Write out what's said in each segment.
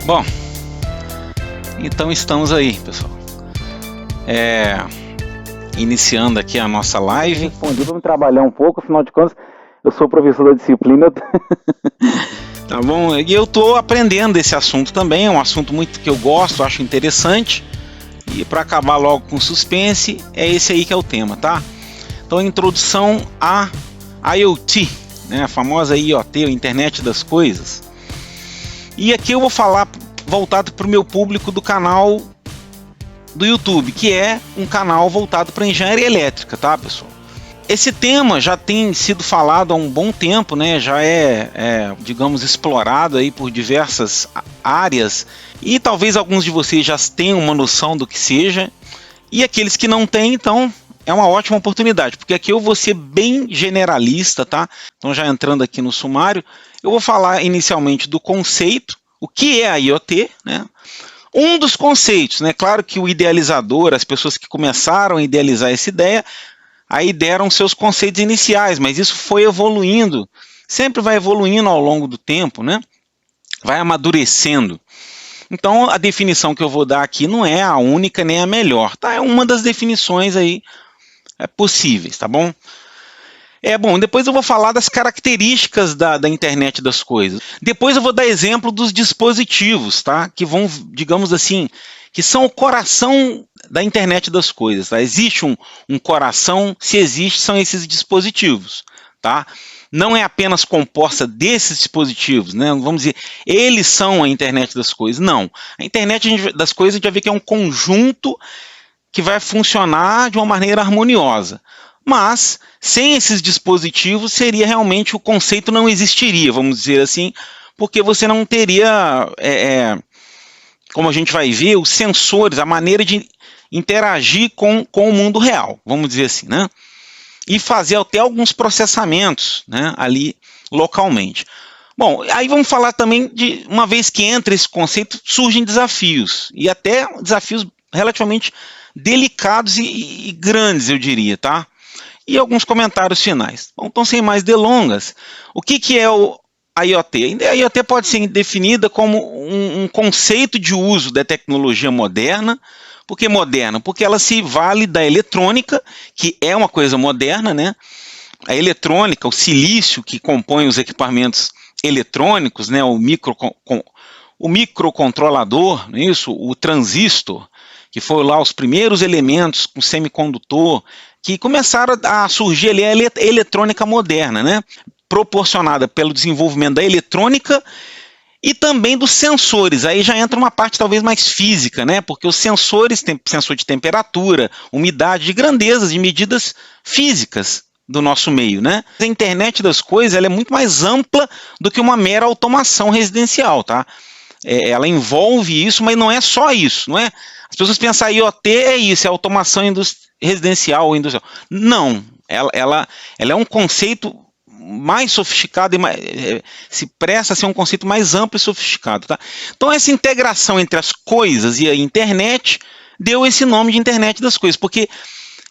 Bom, então estamos aí, pessoal. Iniciando aqui a nossa live. Respondi, vamos trabalhar um pouco, afinal de contas, eu sou professor da disciplina. Tá bom? E eu estou aprendendo esse assunto também, é um assunto muito que eu gosto, acho interessante. E para acabar logo com suspense, é esse aí que é o tema, tá? Então, introdução a IoT, né? A famosa IoT, a Internet das Coisas. E aqui eu vou falar voltado para o meu público do canal do YouTube, que é um canal voltado para engenharia elétrica, tá, pessoal? Esse tema já tem sido falado há um bom tempo, né? Já digamos, explorado aí por diversas áreas e talvez alguns de vocês já tenham uma noção do que seja, e aqueles que não têm, então é uma ótima oportunidade, porque aqui eu vou ser bem generalista, tá? Então, já entrando aqui no sumário, eu vou falar inicialmente do conceito, o que é a IoT, né? Um dos conceitos, né? Claro que o idealizador, as pessoas que começaram a idealizar essa ideia, aí deram seus conceitos iniciais, mas isso foi evoluindo, sempre vai evoluindo ao longo do tempo, né? Vai amadurecendo. Então, a definição que eu vou dar aqui não é a única nem a melhor, tá? É uma das definições aí possíveis, tá bom? Bom, depois eu vou falar das características da internet das coisas. Depois eu vou dar exemplo dos dispositivos, tá? Que vão, digamos assim, que são o coração da internet das coisas, tá? Existe um coração, se existe, são esses dispositivos, tá? Não é apenas composta desses dispositivos, né? Vamos dizer, eles são a internet das coisas. Não. A internet das coisas a gente vai ver que é um conjunto que vai funcionar de uma maneira harmoniosa. Mas, sem esses dispositivos, seria realmente, o conceito não existiria, vamos dizer assim, porque você não teria, como a gente vai ver, os sensores, a maneira de interagir com o mundo real, vamos dizer assim, né? E fazer até alguns processamentos, né, ali localmente. Bom, aí vamos falar também de, uma vez que entra esse conceito, surgem desafios, e até desafios relativamente delicados e grandes, eu diria, tá? E alguns comentários finais. Bom, então, sem mais delongas, o que é a IoT? A IoT pode ser definida como um conceito de uso da tecnologia moderna. Por que moderna? Porque ela se vale da eletrônica, que é uma coisa moderna, né? A eletrônica, o silício que compõe os equipamentos eletrônicos, né? O microcontrolador, não é isso? O transistor, que foram lá os primeiros elementos com semicondutor, que começaram a surgir ali a eletrônica moderna, né? Proporcionada pelo desenvolvimento da eletrônica e também dos sensores. Aí já entra uma parte talvez mais física, né? Porque os sensores, tem sensor de temperatura, umidade, de grandezas, de medidas físicas do nosso meio, né? A internet das coisas, ela é muito mais ampla do que uma mera automação residencial, tá? Ela envolve isso, mas não é só isso, não é? As pessoas pensam que IoT é isso, é automação residencial ou industrial. Não, ela é um conceito mais sofisticado e se presta a ser um conceito mais amplo e sofisticado, tá? Então, essa integração entre as coisas e a internet deu esse nome de internet das coisas, porque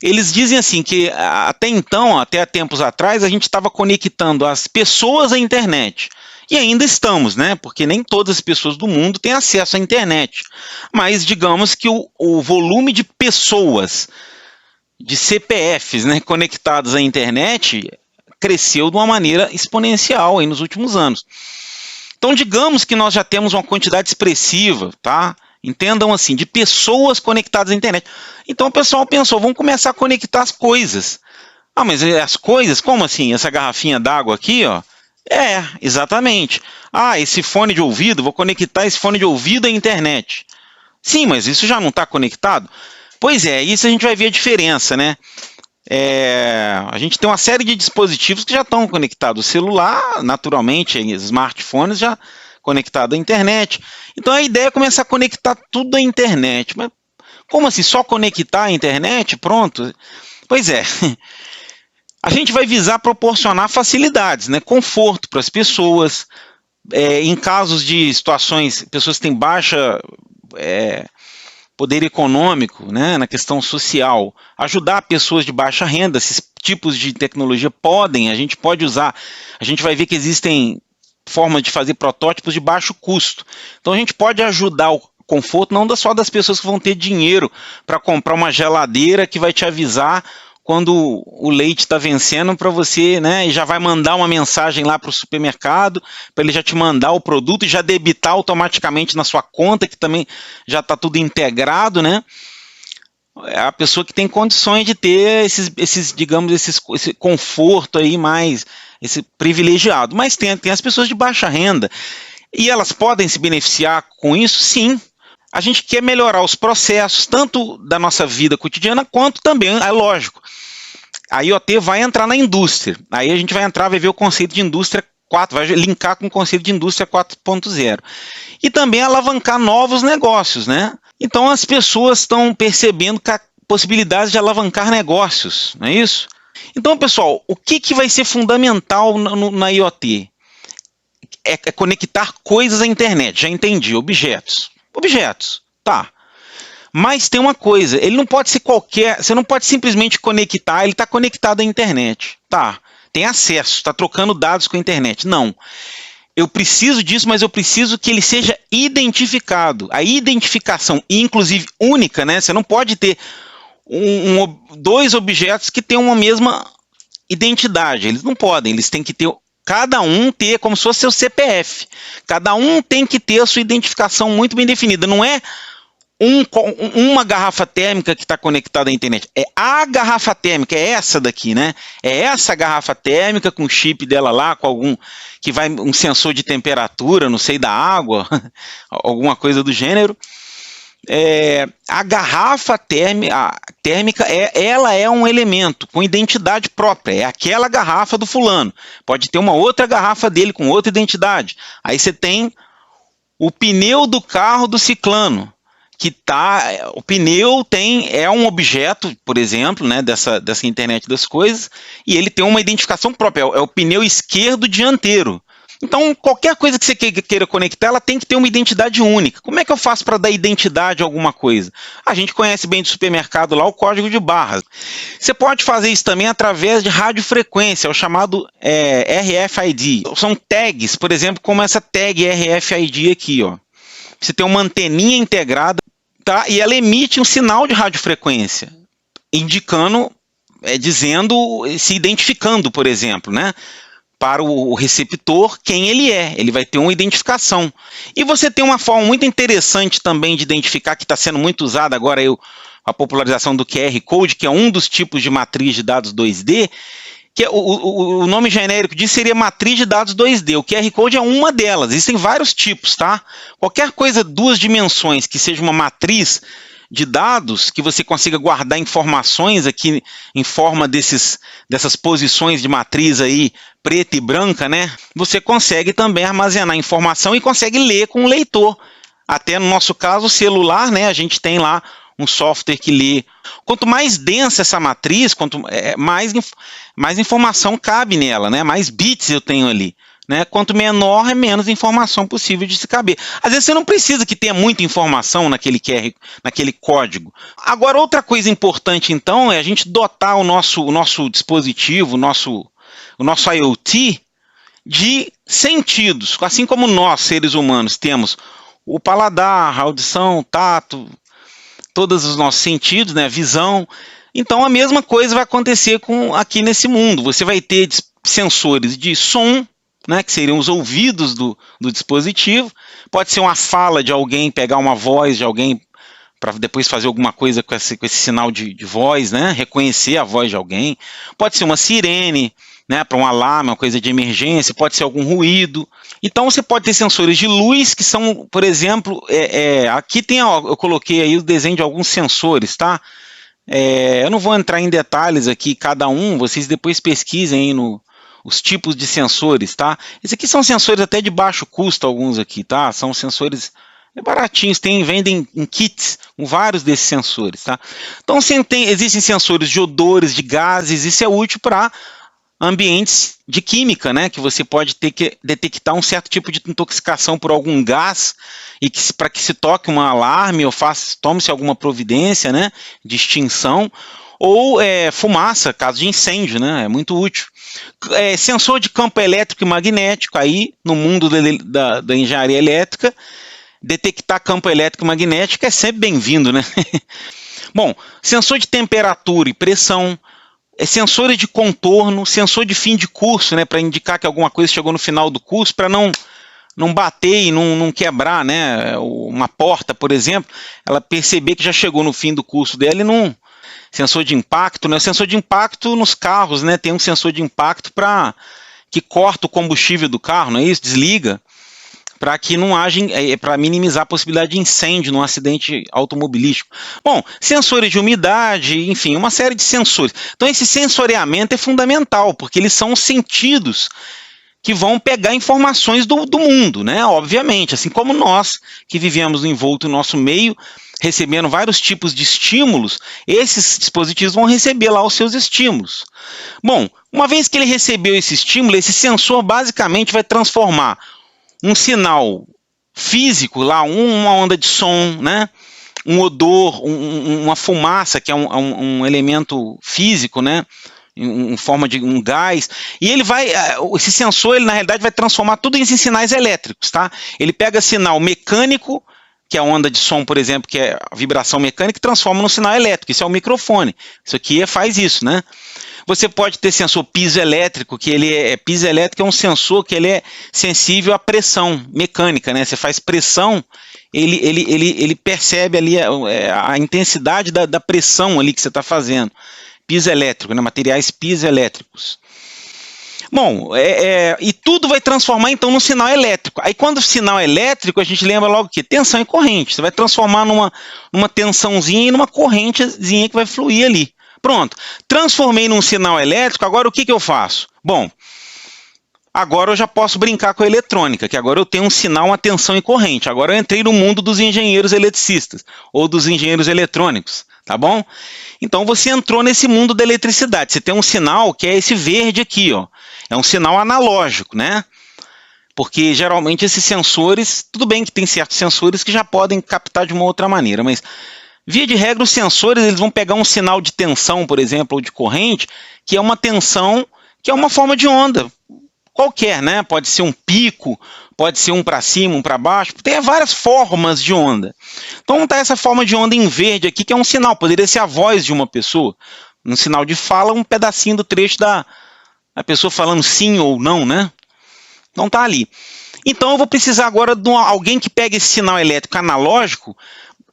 eles dizem assim que até então, até há tempos atrás, a gente estava conectando as pessoas à internet. E ainda estamos, né? Porque nem todas as pessoas do mundo têm acesso à internet. Mas digamos que o volume de pessoas, de CPFs, né, conectados à internet, cresceu de uma maneira exponencial aí nos últimos anos. Então, digamos que nós já temos uma quantidade expressiva, tá? Entendam assim, de pessoas conectadas à internet. Então o pessoal pensou, vamos começar a conectar as coisas. Ah, mas as coisas? Como assim? Essa garrafinha d'água aqui, ó? Exatamente. Ah, esse fone de ouvido, vou conectar esse fone de ouvido à internet. Sim, mas isso já não está conectado? Pois é, isso a gente vai ver a diferença, né? A gente tem uma série de dispositivos que já estão conectados. O celular, naturalmente, smartphones já conectado à internet. Então a ideia é começar a conectar tudo à internet. Mas como assim? Só conectar à internet? Pronto? Pois é. A gente vai visar proporcionar facilidades, né? Conforto para as pessoas. Em casos de situações, pessoas que têm baixa poder econômico, né, na questão social, ajudar pessoas de baixa renda, esses tipos de tecnologia a gente pode usar, a gente vai ver que existem formas de fazer protótipos de baixo custo. Então a gente pode ajudar o conforto não só das pessoas que vão ter dinheiro para comprar uma geladeira que vai te avisar quando o leite está vencendo para você, né, e já vai mandar uma mensagem lá para o supermercado, para ele já te mandar o produto e já debitar automaticamente na sua conta, que também já está tudo integrado, né? É a pessoa que tem condições de ter esse conforto aí mais, esse privilegiado. Mas tem as pessoas de baixa renda, e elas podem se beneficiar com isso? Sim. A gente quer melhorar os processos, tanto da nossa vida cotidiana, quanto também, é lógico, a IoT vai entrar na indústria. Aí a gente vai ver o conceito de indústria 4, vai linkar com o conceito de indústria 4.0. E também alavancar novos negócios, né? Então as pessoas estão percebendo que há possibilidades de alavancar negócios, não é isso? Então, pessoal, o que vai ser fundamental na IoT? É conectar coisas à internet, já entendi, objetos. Objetos, tá. Mas tem uma coisa, ele não pode ser qualquer, você não pode simplesmente conectar, ele está conectado à internet, tá. Tem acesso, está trocando dados com a internet, não. Eu preciso disso, mas eu preciso que ele seja identificado. A identificação, inclusive única, né? Você não pode ter dois objetos que têm uma mesma identidade, eles não podem, eles têm que ter... Cada um ter como se fosse seu CPF. Cada um tem que ter a sua identificação muito bem definida. Não é uma garrafa térmica que está conectada à internet. É a garrafa térmica, é essa daqui, né? É essa garrafa térmica com o chip dela lá, com um sensor de temperatura, não sei, da água, alguma coisa do gênero. A garrafa térmica, ela é um elemento com identidade própria, é aquela garrafa do fulano, pode ter uma outra garrafa dele com outra identidade. Aí você tem o pneu do carro do ciclano, o pneu é um objeto, por exemplo, né, dessa internet das coisas, e ele tem uma identificação própria, é o pneu esquerdo dianteiro. Então, qualquer coisa que você queira conectar, ela tem que ter uma identidade única. Como é que eu faço para dar identidade a alguma coisa? A gente conhece bem do supermercado lá o código de barras. Você pode fazer isso também através de radiofrequência, o chamado RFID. São tags, por exemplo, como essa tag RFID aqui, ó. Você tem uma anteninha integrada, tá? E ela emite um sinal de radiofrequência, indicando, se identificando, por exemplo, né? Para o receptor quem ele é, ele vai ter uma identificação. E você tem uma forma muito interessante também de identificar, que está sendo muito usada agora, a popularização do QR Code, que é um dos tipos de matriz de dados 2D, que o nome genérico disso seria matriz de dados 2D. O QR Code é uma delas, existem vários tipos, tá? Qualquer coisa, 2 dimensões, que seja uma matriz de dados, que você consiga guardar informações aqui em forma dessas posições de matriz aí, preta e branca, né? Você consegue também armazenar informação e consegue ler com o leitor. Até no nosso caso, o celular, né? A gente tem lá um software que lê. Quanto mais densa essa matriz, mais informação cabe nela, né? Mais bits eu tenho ali. Né? Quanto menor, é menos informação possível de se caber. Às vezes você não precisa que tenha muita informação naquele código. Agora, outra coisa importante, então, é a gente dotar o nosso dispositivo, o nosso IoT, de sentidos. Assim como nós, seres humanos, temos o paladar, a audição, o tato, todos os nossos sentidos, né? A visão. Então, a mesma coisa vai acontecer aqui nesse mundo. Você vai ter sensores de som, né, que seriam os ouvidos do dispositivo, pode ser uma fala de alguém, pegar uma voz de alguém para depois fazer alguma coisa com esse sinal de voz, né, reconhecer a voz de alguém, pode ser uma sirene, né, para um alarme, uma coisa de emergência, pode ser algum ruído. Então você pode ter sensores de luz que são, por exemplo, aqui tem, eu coloquei aí o desenho de alguns sensores, tá? Eu não vou entrar em detalhes aqui, cada um, vocês depois pesquisem aí os tipos de sensores, tá? Esses aqui são sensores até de baixo custo, alguns aqui, tá? São sensores baratinhos, vendem em kits com vários desses sensores, tá? Então existem sensores de odores, de gases, isso é útil para ambientes de química, né? Que você pode ter que detectar um certo tipo de intoxicação por algum gás e para que se toque um alarme ou tome-se alguma providência, né, de extinção. ou fumaça, caso de incêndio, né? É muito útil. Sensor de campo elétrico e magnético, aí no mundo da engenharia elétrica, detectar campo elétrico e magnético é sempre bem-vindo, né? Bom, sensor de temperatura e pressão, sensores de contorno, sensor de fim de curso, né, para indicar que alguma coisa chegou no final do curso, para não bater e não quebrar, né, uma porta, por exemplo, ela perceber que já chegou no fim do curso dela e não... Sensor de impacto, né? Sensor de impacto nos carros, né? Tem um sensor de impacto que corta o combustível do carro, não é isso? Desliga, para que não haja, para minimizar a possibilidade de incêndio num acidente automobilístico. Bom, sensores de umidade, enfim, uma série de sensores. Então esse sensoriamento é fundamental, porque eles são os sentidos que vão pegar informações do mundo, né? Obviamente, assim como nós que vivemos envolto no nosso meio, recebendo vários tipos de estímulos, esses dispositivos vão receber lá os seus estímulos. Bom, uma vez que ele recebeu esse estímulo, esse sensor basicamente vai transformar um sinal físico, lá uma onda de som, né? Um odor, uma fumaça, que é um elemento físico, né? Em forma de um gás, e esse sensor, ele na realidade vai transformar tudo isso em sinais elétricos, tá? Ele pega sinal mecânico, que é a onda de som, por exemplo, que é a vibração mecânica, e transforma num sinal elétrico. Isso é o microfone. Isso aqui faz isso, né? Você pode ter sensor piezoelétrico, piezoelétrico é um sensor que ele é sensível à pressão mecânica, né? Você faz pressão, ele percebe ali a intensidade da pressão ali que você está fazendo. Piezoelétrico, né? Materiais piezoelétricos. Bom, e tudo vai transformar então num sinal elétrico. Aí quando o sinal elétrico, a gente lembra logo que tensão e corrente. Você vai transformar numa tensãozinha e numa correntezinha que vai fluir ali. Pronto, transformei num sinal elétrico, agora o que eu faço? Bom, agora eu já posso brincar com a eletrônica, que agora eu tenho um sinal, uma tensão e corrente. Agora eu entrei no mundo dos engenheiros eletricistas, ou dos engenheiros eletrônicos, tá bom? Então você entrou nesse mundo da eletricidade. Você tem um sinal que é esse verde aqui, ó. É um sinal analógico, né? Porque geralmente esses sensores, tudo bem que tem certos sensores que já podem captar de uma outra maneira, mas via de regra os sensores eles vão pegar um sinal de tensão, por exemplo, ou de corrente, que é uma tensão, que é uma forma de onda qualquer, né? Pode ser um pico, pode ser um para cima, um para baixo, tem várias formas de onda. Então está essa forma de onda em verde aqui, que é um sinal, poderia ser a voz de uma pessoa, um sinal de fala, um pedacinho do trecho da pessoa falando sim ou não, né? Então tá ali. Então eu vou precisar agora de alguém que pegue esse sinal elétrico analógico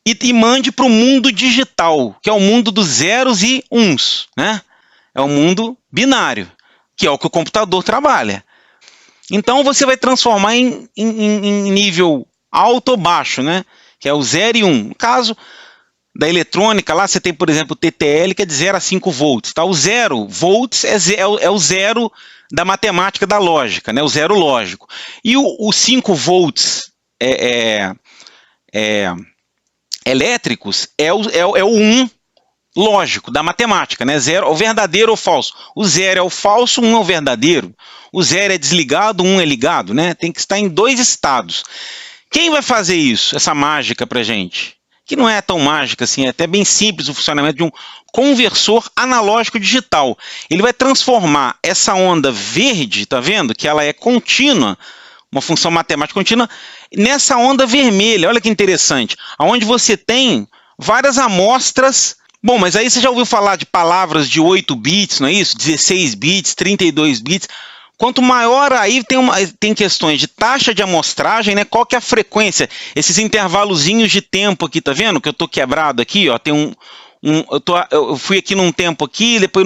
e mande para o mundo digital, que é o mundo dos zeros e uns, né? É o mundo binário, que é o que o computador trabalha. Então você vai transformar em nível alto ou baixo, né? Que é o 0 e 1. No caso da eletrônica, lá você tem, por exemplo, o TTL, que é de 0 a 5 volts. Tá? O 0 volts é o zero da matemática da lógica, né? O zero lógico. E o 5 volts elétricos é o 1 lógico da matemática, né? Zero, o verdadeiro ou falso. O 0 é o falso, 1 é o verdadeiro. O 0 é desligado, 1 é ligado, né? Tem que estar em dois estados. Quem vai fazer isso, essa mágica pra gente? Que não é tão mágica assim, é até bem simples o funcionamento de um conversor analógico digital. Ele vai transformar essa onda verde, tá vendo? Que ela é contínua, uma função matemática contínua, nessa onda vermelha. Olha que interessante. Onde você tem várias amostras. Bom, mas aí você já ouviu falar de palavras de 8 bits, não é isso? 16 bits, 32 bits. Quanto maior aí tem questões de taxa de amostragem, né? Qual que é a frequência? Esses intervalozinhos de tempo aqui, tá vendo? Que eu tô quebrado aqui, ó. Tem eu fui aqui num tempo aqui, depois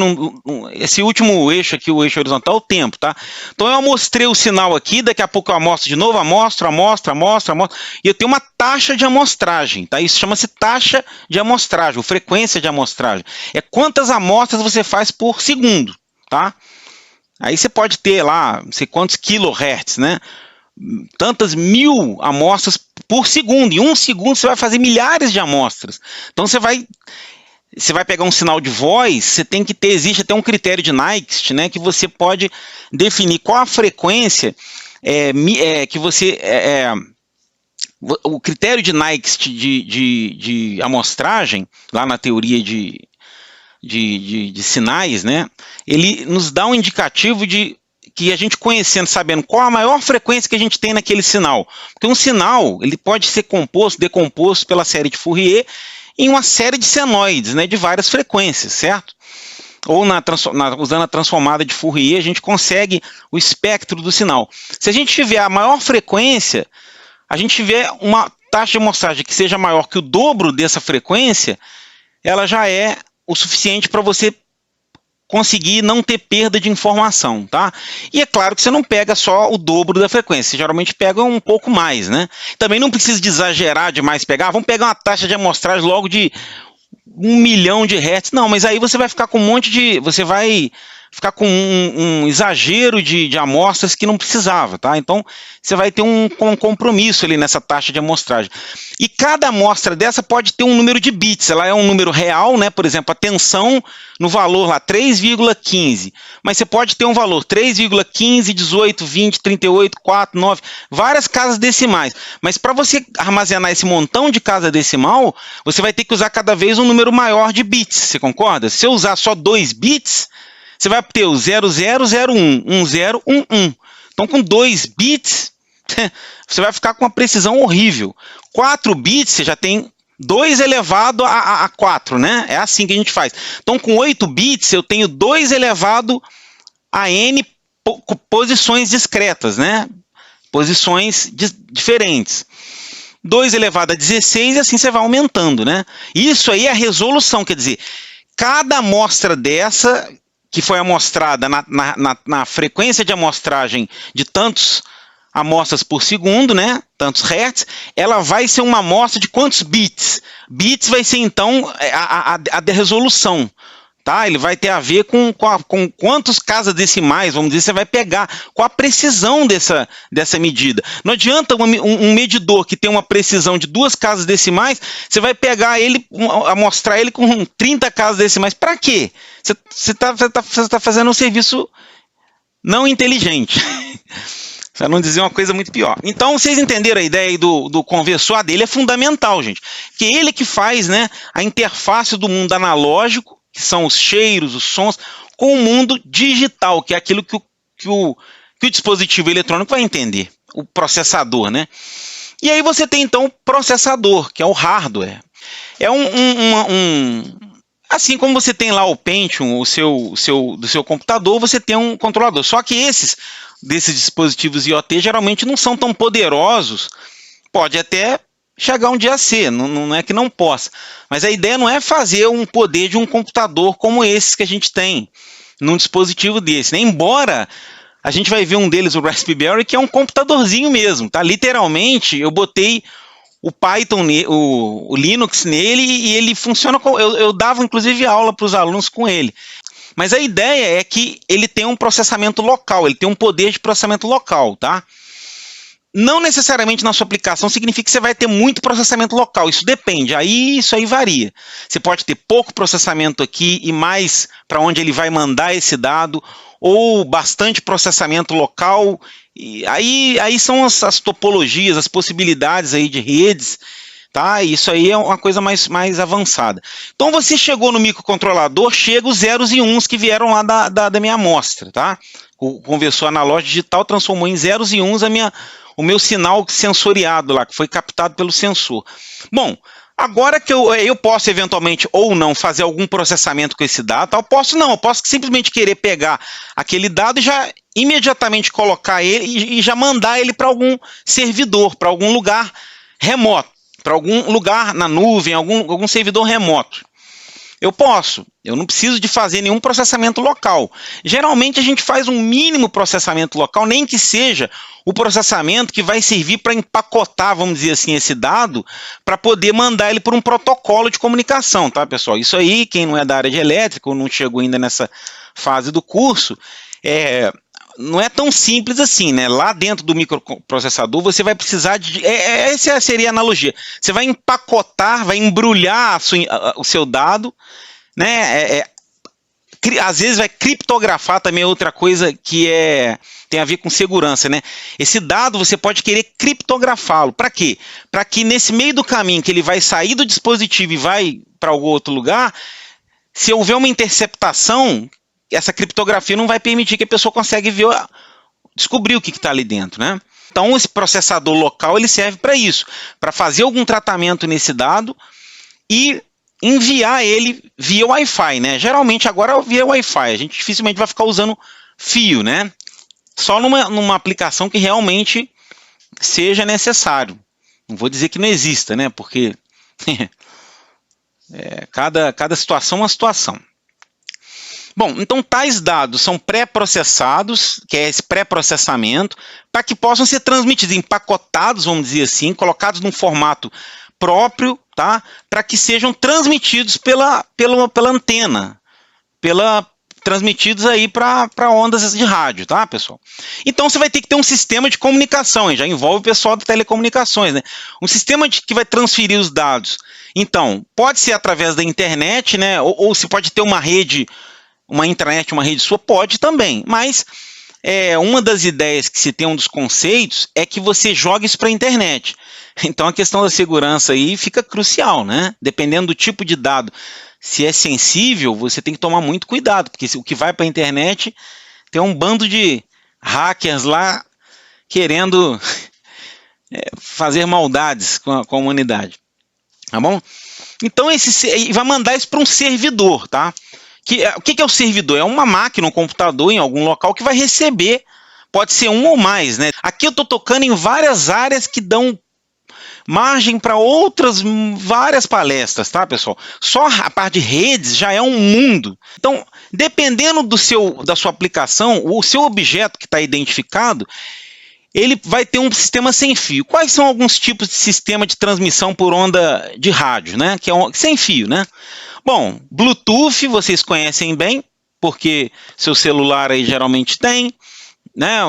esse último eixo aqui, o eixo horizontal, é o tempo, tá? Então eu amostrei o sinal aqui, daqui a pouco eu amostro de novo, amostro, e eu tenho uma taxa de amostragem, tá? Isso chama-se taxa de amostragem, ou frequência de amostragem. É quantas amostras você faz por segundo, tá? Aí você pode ter lá, não sei quantos kilohertz, né? Tantas 1000 amostras por segundo. Em 1 segundo você vai fazer milhares de amostras. Então você vai pegar um sinal de voz, existe até um critério de Nyquist, né? Que você pode definir qual a frequência que você... o critério de Nyquist de amostragem, lá na teoria de de sinais, né? Ele nos dá um indicativo de que a gente conhecendo, sabendo qual a maior frequência que a gente tem naquele sinal. Porque um sinal, ele pode ser decomposto pela série de Fourier em uma série de senoides, né, de várias frequências, certo? Ou usando a transformada de Fourier, a gente consegue o espectro do sinal. Se a gente tiver a maior frequência, a gente tiver uma taxa de amostragem que seja maior que o dobro dessa frequência, ela já é o suficiente para você conseguir não ter perda de informação, tá? E é claro que você não pega só o dobro da frequência, você geralmente pega um pouco mais, né? Também não precisa de exagerar demais pegar, vamos pegar uma taxa de amostragem logo de 1 milhão de hertz, não, mas aí você vai ficar com um monte de, você vai ficar com um exagero de amostras que não precisava, tá? Então, você vai ter um compromisso ali nessa taxa de amostragem. E cada amostra dessa pode ter um número de bits, ela é um número real, né? Por exemplo, a tensão no valor lá, 3,15, mas você pode ter um valor 3,15, 18, 20, 38, 4, 9, várias casas decimais. Mas para você armazenar esse montão de casa decimal, você vai ter que usar cada vez um número maior de bits, você concorda? Se eu usar só 2 bits, você vai ter o 0001, 1011. Então, com 2 bits, você vai ficar com uma precisão horrível. 4 bits, você já tem 2 elevado a 4, né? É assim que a gente faz. Então, com 8 bits, eu tenho 2 elevado a n posições discretas, né? Posições diferentes. 2 elevado a 16, e assim você vai aumentando, né? Isso aí é a resolução, quer dizer, cada amostra dessa que foi amostrada na frequência de amostragem de tantos amostras por segundo, né, tantos hertz, ela vai ser uma amostra de quantos bits? Bits vai ser, então, a resolução, tá? Ele vai ter a ver com quantos casas decimais, vamos dizer, você vai pegar, com a precisão dessa medida. Não adianta um medidor que tem uma precisão de 2 casas decimais, você vai pegar ele, amostrar ele com 30 casas decimais. Para quê? Você tá fazendo um serviço não inteligente. Para não dizer uma coisa muito pior. Então, vocês entenderam a ideia aí do conversor dele? É fundamental, gente. Porque ele que faz, né, a interface do mundo analógico, que são os cheiros, os sons, com o mundo digital, que é aquilo que o dispositivo eletrônico vai entender, o processador, né? E aí você tem, então, o processador, que é o hardware. É assim como você tem lá o Pentium, do seu computador, você tem um controlador. Só que desses dispositivos IoT geralmente não são tão poderosos. Pode até chegar um dia a ser, não é que não possa. Mas a ideia não é fazer um poder de um computador como esses que a gente tem num dispositivo desse, né? Embora a gente vai ver um deles, o Raspberry, que é um computadorzinho mesmo, tá? Literalmente, eu botei o Python, o Linux nele, e ele funciona. Eu dava inclusive aula para os alunos com ele. Mas a ideia é que ele tem um processamento local, ele tem um poder de processamento local, tá? Não necessariamente na sua aplicação significa que você vai ter muito processamento local, isso depende, isso aí varia. Você pode ter pouco processamento aqui e mais para onde ele vai mandar esse dado, ou bastante processamento local, e aí são as topologias, as possibilidades aí de redes, tá? Isso aí é uma coisa mais avançada. Então você chegou no microcontrolador, chega os zeros e uns que vieram lá da minha amostra, tá? O conversor analógico digital transformou em zeros e uns o meu sinal sensoriado lá, que foi captado pelo sensor. Bom, agora que eu posso eventualmente ou não fazer algum processamento com esse dado, eu posso simplesmente querer pegar aquele dado e já imediatamente colocar ele e já mandar ele para algum servidor, para algum lugar remoto, para algum lugar na nuvem, algum servidor remoto. Eu não preciso de fazer nenhum processamento local. Geralmente a gente faz um mínimo processamento local, nem que seja o processamento que vai servir para empacotar, vamos dizer assim, esse dado, para poder mandar ele por um protocolo de comunicação, tá, pessoal? Isso aí, quem não é da área de elétrica ou não chegou ainda nessa fase do curso, não é tão simples assim, né? Lá dentro do microprocessador você vai precisar essa seria a analogia. Você vai empacotar, vai embrulhar o seu dado, né? Às vezes vai criptografar também, é outra coisa que tem a ver com segurança, né? Esse dado você pode querer criptografá-lo. Para quê? Para que nesse meio do caminho que ele vai sair do dispositivo e vai para algum outro lugar, se houver uma interceptação, essa criptografia não vai permitir que a pessoa consiga descobrir o que está ali dentro, né? Então, esse processador local ele serve para isso, para fazer algum tratamento nesse dado e enviar ele via Wi-Fi, né? Geralmente agora via Wi-Fi, a gente dificilmente vai ficar usando fio, né? Só numa aplicação que realmente seja necessário. Não vou dizer que não exista, né? Porque cada situação é uma situação. Bom, então tais dados são pré-processados, que é esse pré-processamento, para que possam ser transmitidos, empacotados, vamos dizer assim, colocados num formato próprio, tá? Para que sejam transmitidos pela antena, transmitidos aí para ondas de rádio, tá, pessoal? Então você vai ter que ter um sistema de comunicação, hein? Já envolve o pessoal de telecomunicações, né? Um sistema que vai transferir os dados. Então, pode ser através da internet, né? Ou se pode ter uma rede, uma intranet, uma rede sua, pode também, mas uma das ideias que se tem, um dos conceitos, é que você joga isso para a internet. Então a questão da segurança aí fica crucial, né? Dependendo do tipo de dado, se é sensível, você tem que tomar muito cuidado, porque o que vai para a internet tem um bando de hackers lá querendo fazer maldades com a humanidade, tá bom? Então vai mandar isso para um servidor, tá? O que é o servidor? É uma máquina, um computador em algum local que vai receber, pode ser um ou mais, né? Aqui eu estou tocando em várias áreas que dão margem para outras várias palestras, tá, pessoal? Só a parte de redes já é um mundo. Então, dependendo da sua aplicação, o seu objeto que está identificado, ele vai ter um sistema sem fio. Quais são alguns tipos de sistema de transmissão por onda de rádio, né? Que é sem fio, né? Bom, Bluetooth vocês conhecem bem, porque seu celular aí geralmente tem, né?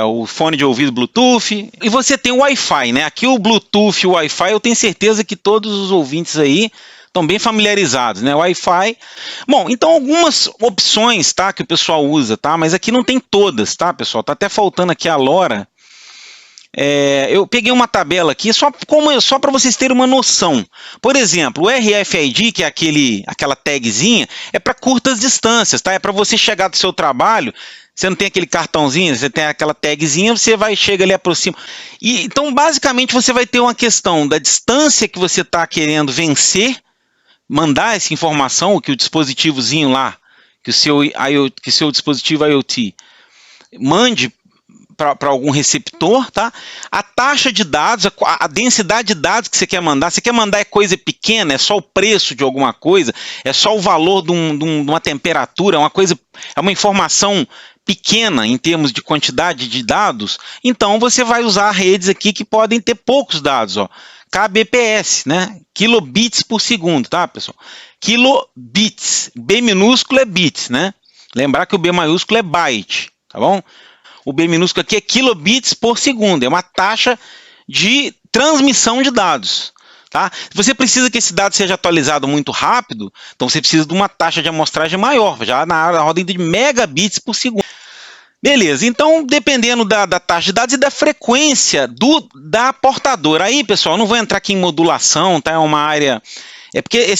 O fone de ouvido Bluetooth. E você tem o Wi-Fi, né? Aqui o Bluetooth e o Wi-Fi, eu tenho certeza que todos os ouvintes aí estão bem familiarizados, né? Wi-Fi. Bom, então algumas opções, tá? Que o pessoal usa, tá? Mas aqui não tem todas, tá, pessoal? Tá até faltando aqui a LoRa. Eu peguei uma tabela aqui só para vocês terem uma noção. Por exemplo, o RFID, que é aquela tagzinha, é para curtas distâncias, tá? É para você chegar do seu trabalho, você não tem aquele cartãozinho, você tem aquela tagzinha, chega ali, aproxima. Então, basicamente, você vai ter uma questão da distância que você está querendo vencer, mandar essa informação, que o dispositivozinho lá, que o seu dispositivo IoT mande para algum receptor, tá? A taxa de dados, a densidade de dados que você quer mandar é coisa pequena, é só o preço de alguma coisa, é só o valor de uma temperatura, é uma informação pequena em termos de quantidade de dados, então você vai usar redes aqui que podem ter poucos dados, ó. kbps, né? Kilobits por segundo, tá, pessoal? Kilobits, B minúsculo é bits, né? Lembrar que o B maiúsculo é byte, tá bom? O B minúsculo aqui é kilobits por segundo, é uma taxa de transmissão de dados. Tá? Você precisa que esse dado seja atualizado muito rápido, então você precisa de uma taxa de amostragem maior, já na ordem de megabits por segundo. Beleza, então dependendo da taxa de dados e da frequência da portadora. Aí, pessoal, eu não vou entrar aqui em modulação, tá? É uma área... É porque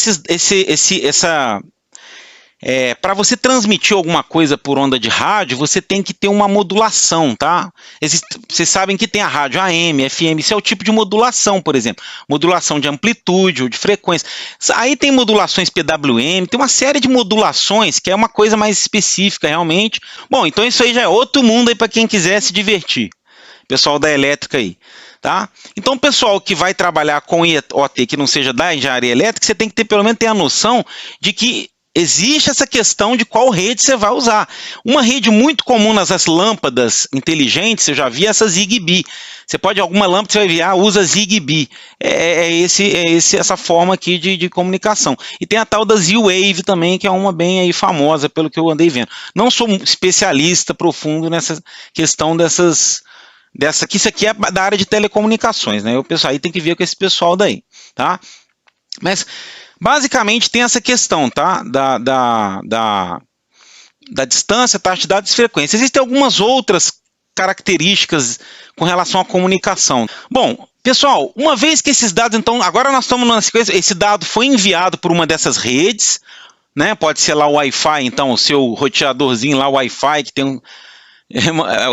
para você transmitir alguma coisa por onda de rádio, você tem que ter uma modulação, tá? Vocês sabem que tem a rádio AM, FM, isso é o tipo de modulação, por exemplo. Modulação de amplitude ou de frequência. Aí tem modulações PWM, tem uma série de modulações que é uma coisa mais específica realmente. Bom, então isso aí já é outro mundo aí para quem quiser se divertir. Pessoal da elétrica aí. Tá? Então, o pessoal que vai trabalhar com IoT, que não seja da engenharia elétrica, você tem que pelo menos ter a noção de que existe essa questão de qual rede você vai usar. Uma rede muito comum nas lâmpadas inteligentes, eu já vi essa Zigbee. Você pode, alguma lâmpada, você vai ver, usa Zigbee. Essa forma aqui de comunicação. E tem a tal da Z-Wave também, que é uma bem aí famosa, pelo que eu andei vendo. Não sou um especialista profundo nessa questão que isso aqui é da área de telecomunicações, né? O pessoal aí tem que ver com esse pessoal daí, tá? Mas basicamente tem essa questão, tá? Da distância, taxa de dados e frequência. Existem algumas outras características com relação à comunicação. Bom, pessoal, uma vez que esses dados, então, agora nós estamos numa sequência, esse dado foi enviado por uma dessas redes, né? Pode ser lá o Wi-Fi, então, o seu roteadorzinho lá, o Wi-Fi, que tem um...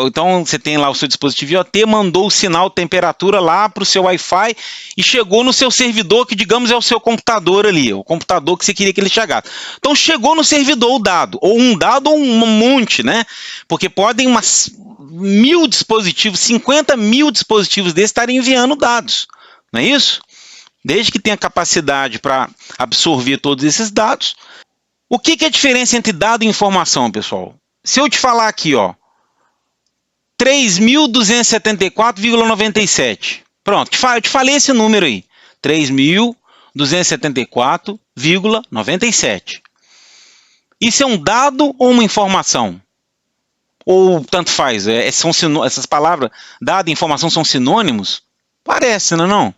Então você tem lá o seu dispositivo IoT, mandou o sinal temperatura lá para o seu Wi-Fi e chegou no seu servidor, que digamos é o seu computador ali, o computador que você queria que ele chegasse. Então chegou no servidor o dado, ou um monte, né? Porque podem umas 1000 dispositivos, 50 mil dispositivos desses estarem enviando dados, não é isso? Desde que tenha capacidade para absorver todos esses dados. O que é a diferença entre dado e informação, pessoal? Se eu te falar aqui, ó, 3.274,97. Pronto, eu te falei esse número aí. 3.274,97. Isso é um dado ou uma informação? Ou tanto faz? Essas palavras, dado e informação, são sinônimos? Parece, não é não?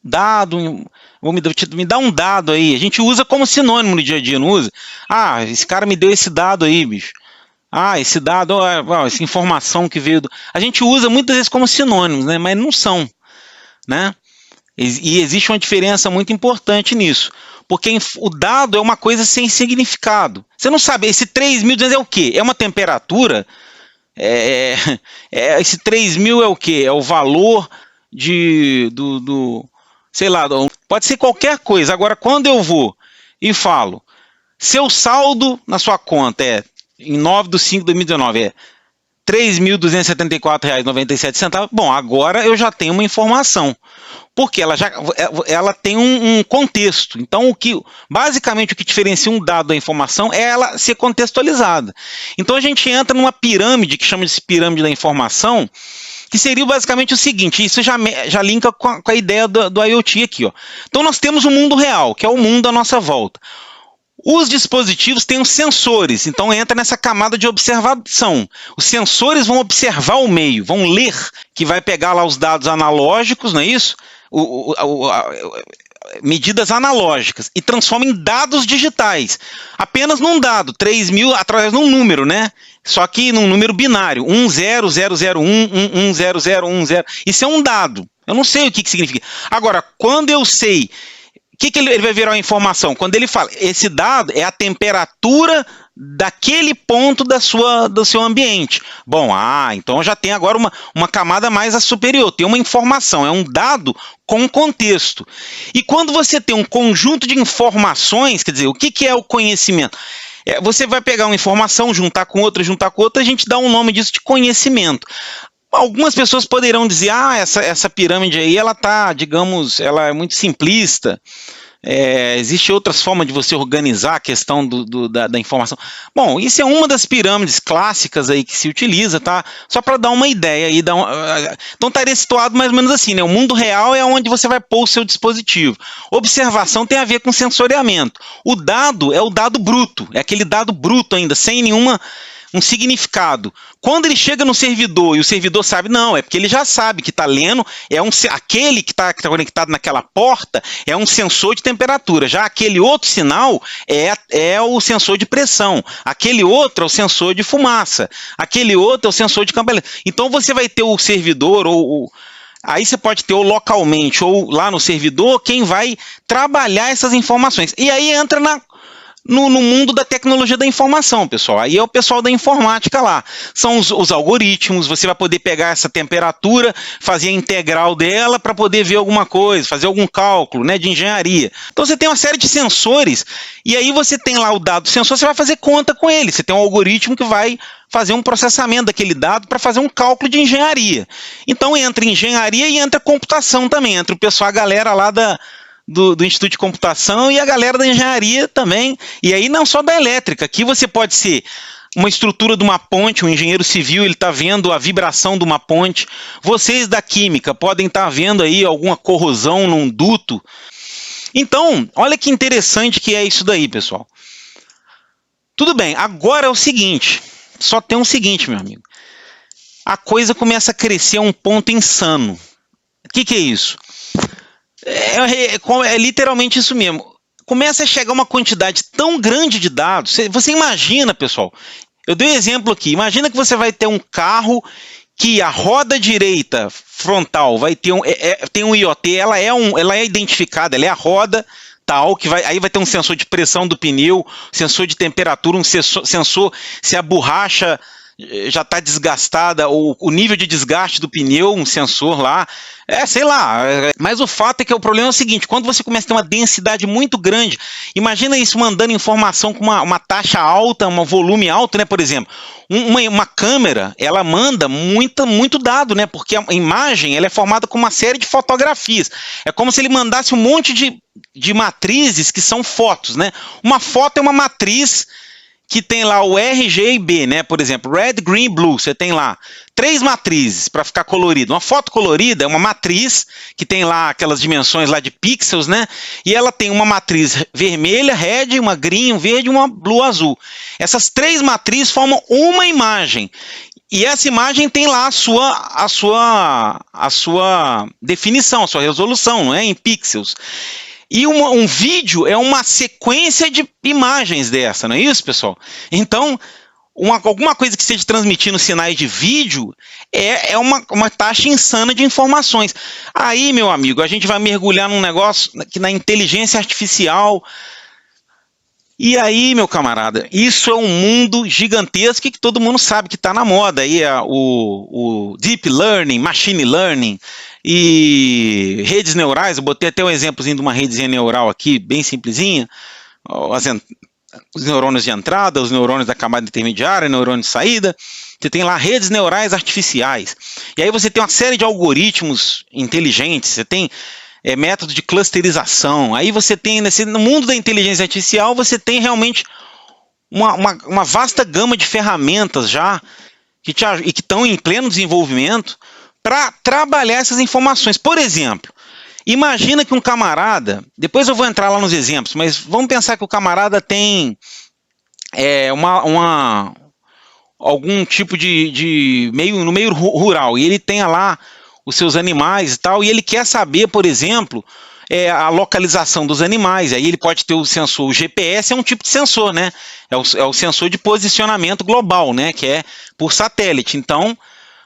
Dado, me dá um dado aí. A gente usa como sinônimo no dia a dia, não usa? Ah, esse cara me deu esse dado aí, bicho. Ah, esse dado, essa informação que veio... A gente usa muitas vezes como sinônimos, né? Mas não são, né? E existe uma diferença muito importante nisso. Porque o dado é uma coisa sem significado. Você não sabe, esse 3.200 é o quê? É uma temperatura? Esse 3.000 é o quê? É o valor sei lá, pode ser qualquer coisa. Agora, quando eu vou e falo, seu saldo na sua conta em 9/5/2019 é R$ 3.274,97. Bom, agora eu já tenho uma informação, porque ela tem um contexto. Então, basicamente o que diferencia um dado da informação é ela ser contextualizada. Então a gente entra numa pirâmide, que chama de pirâmide da informação, que seria basicamente o seguinte, isso já linka com a ideia do IoT aqui, ó. Então nós temos o mundo real, que é o mundo à nossa volta. Os dispositivos têm os sensores, então entra nessa camada de observação. Os sensores vão observar o meio, vão ler, que vai pegar lá os dados analógicos, não é isso? Medidas analógicas, e transforma em dados digitais. Apenas num dado, 3.000 através de um número, né? Só que num número binário, 10001, 11010. Isso é um dado. Eu não sei o que significa. Agora, quando eu sei... O que ele vai virar uma informação? Quando ele fala, esse dado é a temperatura daquele ponto do seu ambiente. Bom, então já tem agora uma camada mais superior, tem uma informação, é um dado com contexto. E quando você tem um conjunto de informações, quer dizer, o que é o conhecimento? Você vai pegar uma informação, juntar com outra, a gente dá um nome disso de conhecimento. Algumas pessoas poderão dizer, essa pirâmide aí, ela é muito simplista, existe outras formas de você organizar a questão da informação. Bom, isso é uma das pirâmides clássicas aí que se utiliza, tá? Só para dar uma ideia aí. Então estaria situado mais ou menos assim, né? O mundo real é onde você vai pôr o seu dispositivo. Observação tem a ver com sensoriamento. O dado é o dado bruto, é aquele dado bruto ainda, sem nenhum significado. Quando ele chega no servidor e o servidor sabe, não, é porque ele já sabe que está lendo, aquele que está conectado naquela porta é um sensor de temperatura, já aquele outro sinal é o sensor de pressão, aquele outro é o sensor de fumaça, aquele outro é o sensor de campo elétrico. Então você vai ter o servidor, aí você pode ter ou localmente ou lá no servidor quem vai trabalhar essas informações. E aí entra no mundo da tecnologia da informação, pessoal. Aí é o pessoal da informática lá. São os algoritmos, você vai poder pegar essa temperatura, fazer a integral dela para poder ver alguma coisa, fazer algum cálculo, né, de engenharia. Então você tem uma série de sensores, e aí você tem lá o dado sensor, você vai fazer conta com ele. Você tem um algoritmo que vai fazer um processamento daquele dado para fazer um cálculo de engenharia. Então entra engenharia e entra computação também. Entra o pessoal, a galera lá do Instituto de Computação e a galera da engenharia também, e aí não só da elétrica, aqui você pode ser uma estrutura de uma ponte, um engenheiro civil, ele está vendo a vibração de uma ponte, vocês da química podem estar vendo aí alguma corrosão num duto. Então, olha que interessante que é isso daí, pessoal. Tudo bem, agora é o seguinte, só tem o seguinte, meu amigo, a coisa começa a crescer a um ponto insano. O que é isso? É literalmente isso mesmo. Começa a chegar uma quantidade tão grande de dados. Você imagina, pessoal, eu dei um exemplo aqui. Imagina que você vai ter um carro que a roda direita frontal vai ter tem um IoT, ela é identificada, ela é a roda tal, aí vai ter um sensor de pressão do pneu, sensor de temperatura, um sensor se a borracha já está desgastada, ou o nível de desgaste do pneu, um sensor lá, sei lá, mas o fato é que o problema é o seguinte, quando você começa a ter uma densidade muito grande, imagina isso mandando informação com uma taxa alta, um volume alto, né, por exemplo, uma câmera, ela manda muito dado, né, porque a imagem ela é formada com uma série de fotografias, é como se ele mandasse um monte de matrizes que são fotos, né, uma foto é uma matriz que tem lá o R, G e B, né? Por exemplo, Red, Green, Blue, você tem lá 3 matrizes para ficar colorido. Uma foto colorida é uma matriz que tem lá aquelas dimensões lá de pixels, né? E ela tem uma matriz vermelha, red, uma green, um verde e uma blue, azul. Essas 3 matrizes formam uma imagem. E essa imagem tem lá a sua definição, a sua resolução, não é? Em pixels. E um vídeo é uma sequência de imagens dessa, não é isso, pessoal? Então, alguma coisa que esteja transmitindo sinais de vídeo é uma taxa insana de informações. Aí, meu amigo, a gente vai mergulhar num negócio que na inteligência artificial. E aí, meu camarada, isso é um mundo gigantesco que todo mundo sabe que está na moda. Aí é o Deep Learning, Machine Learning e redes neurais. Eu botei até um exemplozinho de uma redezinha neural aqui, bem simplesinha. Os neurônios de entrada, os neurônios da camada intermediária, neurônios de saída. Você tem lá redes neurais artificiais. E aí você tem uma série de algoritmos inteligentes, você tem método de clusterização. Aí você tem, no mundo da inteligência artificial, você tem realmente uma vasta gama de ferramentas já que estão em pleno desenvolvimento para trabalhar essas informações. Por exemplo, imagina que um camarada, depois eu vou entrar lá nos exemplos, mas vamos pensar que o camarada tem algum tipo de no meio rural, e ele tem lá os seus animais e tal, e ele quer saber, por exemplo, a localização dos animais. Aí ele pode ter o sensor, o GPS é um tipo de sensor, né? É o sensor de posicionamento global, né? Que é por satélite. Então,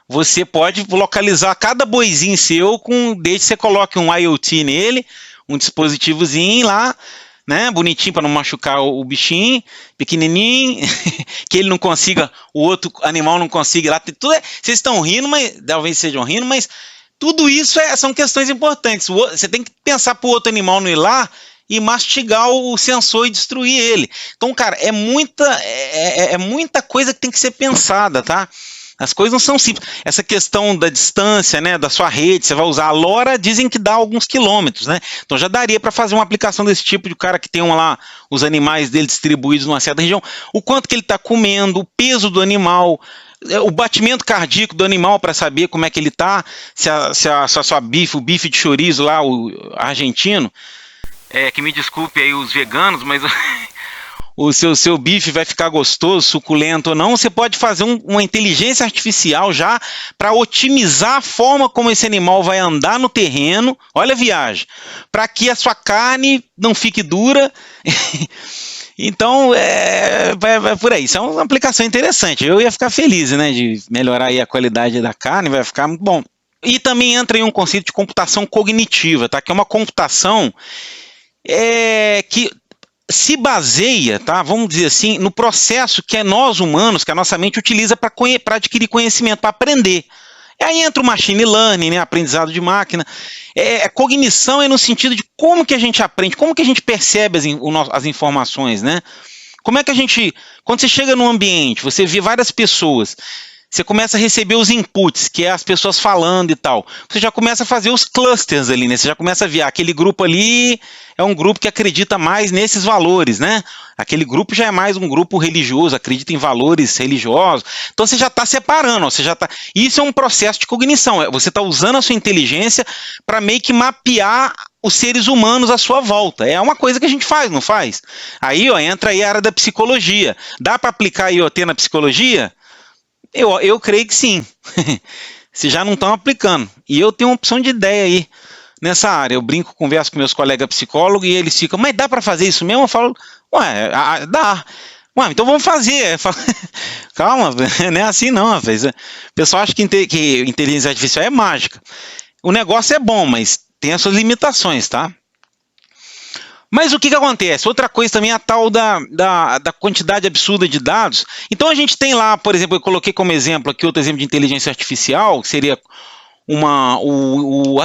você pode localizar cada boizinho seu, desde que você coloque um IoT nele, um dispositivozinho lá, né, bonitinho para não machucar o bichinho, pequenininho, que ele não consiga, o outro animal não consiga lá. Vocês estão rindo, mas talvez estejam rindo, mas tudo isso são questões importantes. Você tem que pensar para o outro animal não ir lá e mastigar o sensor e destruir ele. Então, cara, é muita coisa que tem que ser pensada, tá? As coisas não são simples. Essa questão da distância, né, da sua rede, você vai usar a LoRa, dizem que dá alguns quilômetros, né? Então já daria para fazer uma aplicação desse tipo de cara que tem lá os animais dele distribuídos numa certa região, o quanto que ele está comendo, o peso do animal, o batimento cardíaco do animal para saber como é que ele está, o bife de chorizo lá, o argentino, que me desculpe aí os veganos, mas o seu bife vai ficar gostoso, suculento ou não, você pode fazer uma inteligência artificial já para otimizar a forma como esse animal vai andar no terreno, olha a viagem, para que a sua carne não fique dura. Então, vai por aí. Isso é uma aplicação interessante. Eu ia ficar feliz, né, de melhorar aí a qualidade da carne, vai ficar muito bom. E também entra em um conceito de computação cognitiva, tá? Que é uma computação que se baseia, tá, vamos dizer assim, no processo que nós humanos, que a nossa mente utiliza para adquirir conhecimento, para aprender. Aí entra o machine learning, né, aprendizado de máquina. Cognição é no sentido de como que a gente aprende, como que a gente percebe as informações, né? Como é que quando você chega num ambiente, você vê várias pessoas, você começa a receber os inputs, que é as pessoas falando e tal. Você já começa a fazer os clusters ali, né? Você já começa a ver, aquele grupo ali é um grupo que acredita mais nesses valores, né? Aquele grupo já é mais um grupo religioso, acredita em valores religiosos. Então você já está separando, Isso é um processo de cognição. Você está usando a sua inteligência para meio que mapear os seres humanos à sua volta. É uma coisa que a gente faz, não faz? Aí, entra aí a área da psicologia. Dá para aplicar IoT na psicologia? Eu creio que sim. Se já não estão aplicando. E eu tenho uma opção de ideia aí nessa área. Eu converso com meus colegas psicólogos e eles ficam, mas dá para fazer isso mesmo? Eu falo, dá. Então vamos fazer. Calma, não é assim não, rapaz. O pessoal acha que inteligência artificial é mágica. O negócio é bom, mas tem as suas limitações, tá? Mas o que acontece? Outra coisa também é a tal da quantidade absurda de dados. Então a gente tem lá, por exemplo, eu coloquei como exemplo aqui outro exemplo de inteligência artificial, que seria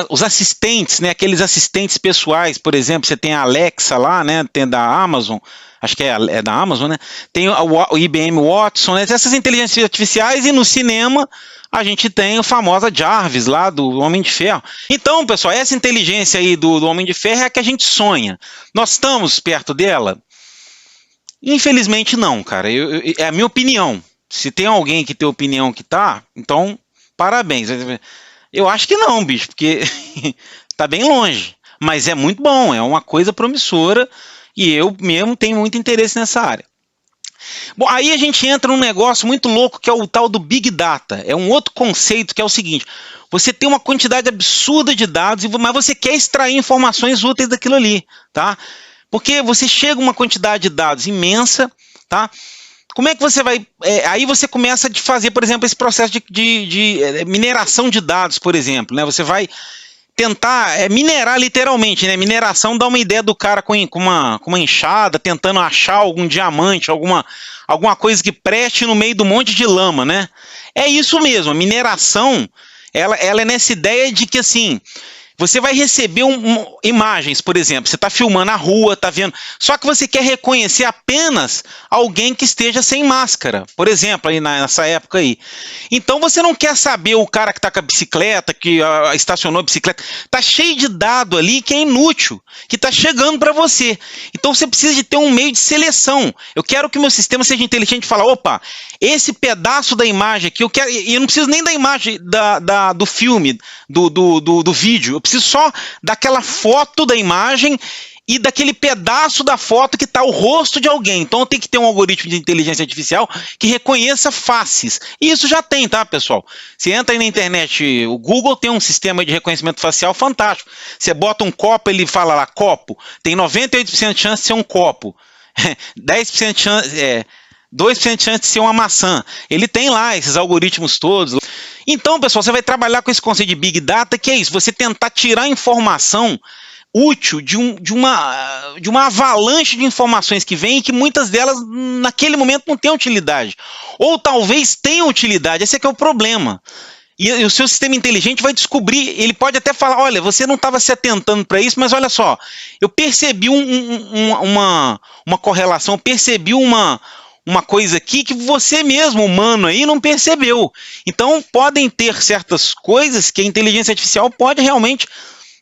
os assistentes, né? Aqueles assistentes pessoais, por exemplo, você tem a Alexa lá, né? Tem da Amazon, acho que é da Amazon, né? Tem o IBM Watson, né? Essas inteligências artificiais, e no cinema a gente tem a famosa Jarvis lá do Homem de Ferro. Então, pessoal, essa inteligência aí do Homem de Ferro é a que a gente sonha. Nós estamos perto dela? Infelizmente não, cara. É a minha opinião. Se tem alguém que tem opinião que tá, então parabéns. Eu acho que não, bicho, porque tá bem longe. Mas é muito bom, é uma coisa promissora e eu mesmo tenho muito interesse nessa área. Bom, aí a gente entra num negócio muito louco que é o tal do Big Data. É um outro conceito que é o seguinte: você tem uma quantidade absurda de dados, mas você quer extrair informações úteis daquilo ali, tá? Porque você chega a uma quantidade de dados imensa, tá? Como é que você vai... aí você começa a fazer, por exemplo, esse processo de mineração de dados, por exemplo, né? Você vai tentar minerar literalmente, né? Mineração dá uma ideia do cara com uma enxada, tentando achar algum diamante, alguma coisa que preste no meio do monte de lama, né? É isso mesmo, a mineração, ela é nessa ideia de que, assim, você vai receber imagens, por exemplo, você está filmando a rua, está vendo, só que você quer reconhecer apenas alguém que esteja sem máscara, por exemplo, aí nessa época aí. Então você não quer saber o cara que está com a bicicleta, que estacionou a bicicleta, está cheio de dado ali que é inútil, que está chegando para você. Então você precisa de ter um meio de seleção. Eu quero que o meu sistema seja inteligente e falar, opa, esse pedaço da imagem aqui, e eu não preciso nem da imagem do filme, do vídeo, eu preciso só daquela foto da imagem e daquele pedaço da foto que está o rosto de alguém. Então eu tenho que ter um algoritmo de inteligência artificial que reconheça faces. E isso já tem, tá, pessoal? Você entra aí na internet, o Google tem um sistema de reconhecimento facial fantástico. Você bota um copo, ele fala lá, copo. Tem 98% de chance de ser um copo. 10% de chance... 2% de chance de ser uma maçã. Ele tem lá esses algoritmos todos. Então, pessoal, você vai trabalhar com esse conceito de Big Data, que é isso, você tentar tirar informação útil de uma avalanche de informações que vem e que muitas delas, naquele momento, não têm utilidade. Ou talvez tenham utilidade, esse é que é o problema. E o seu sistema inteligente vai descobrir, ele pode até falar, olha, você não estava se atentando para isso, mas olha só, eu percebi uma correlação, eu percebi uma coisa aqui que você mesmo, humano, aí não percebeu. Então, podem ter certas coisas que a inteligência artificial pode realmente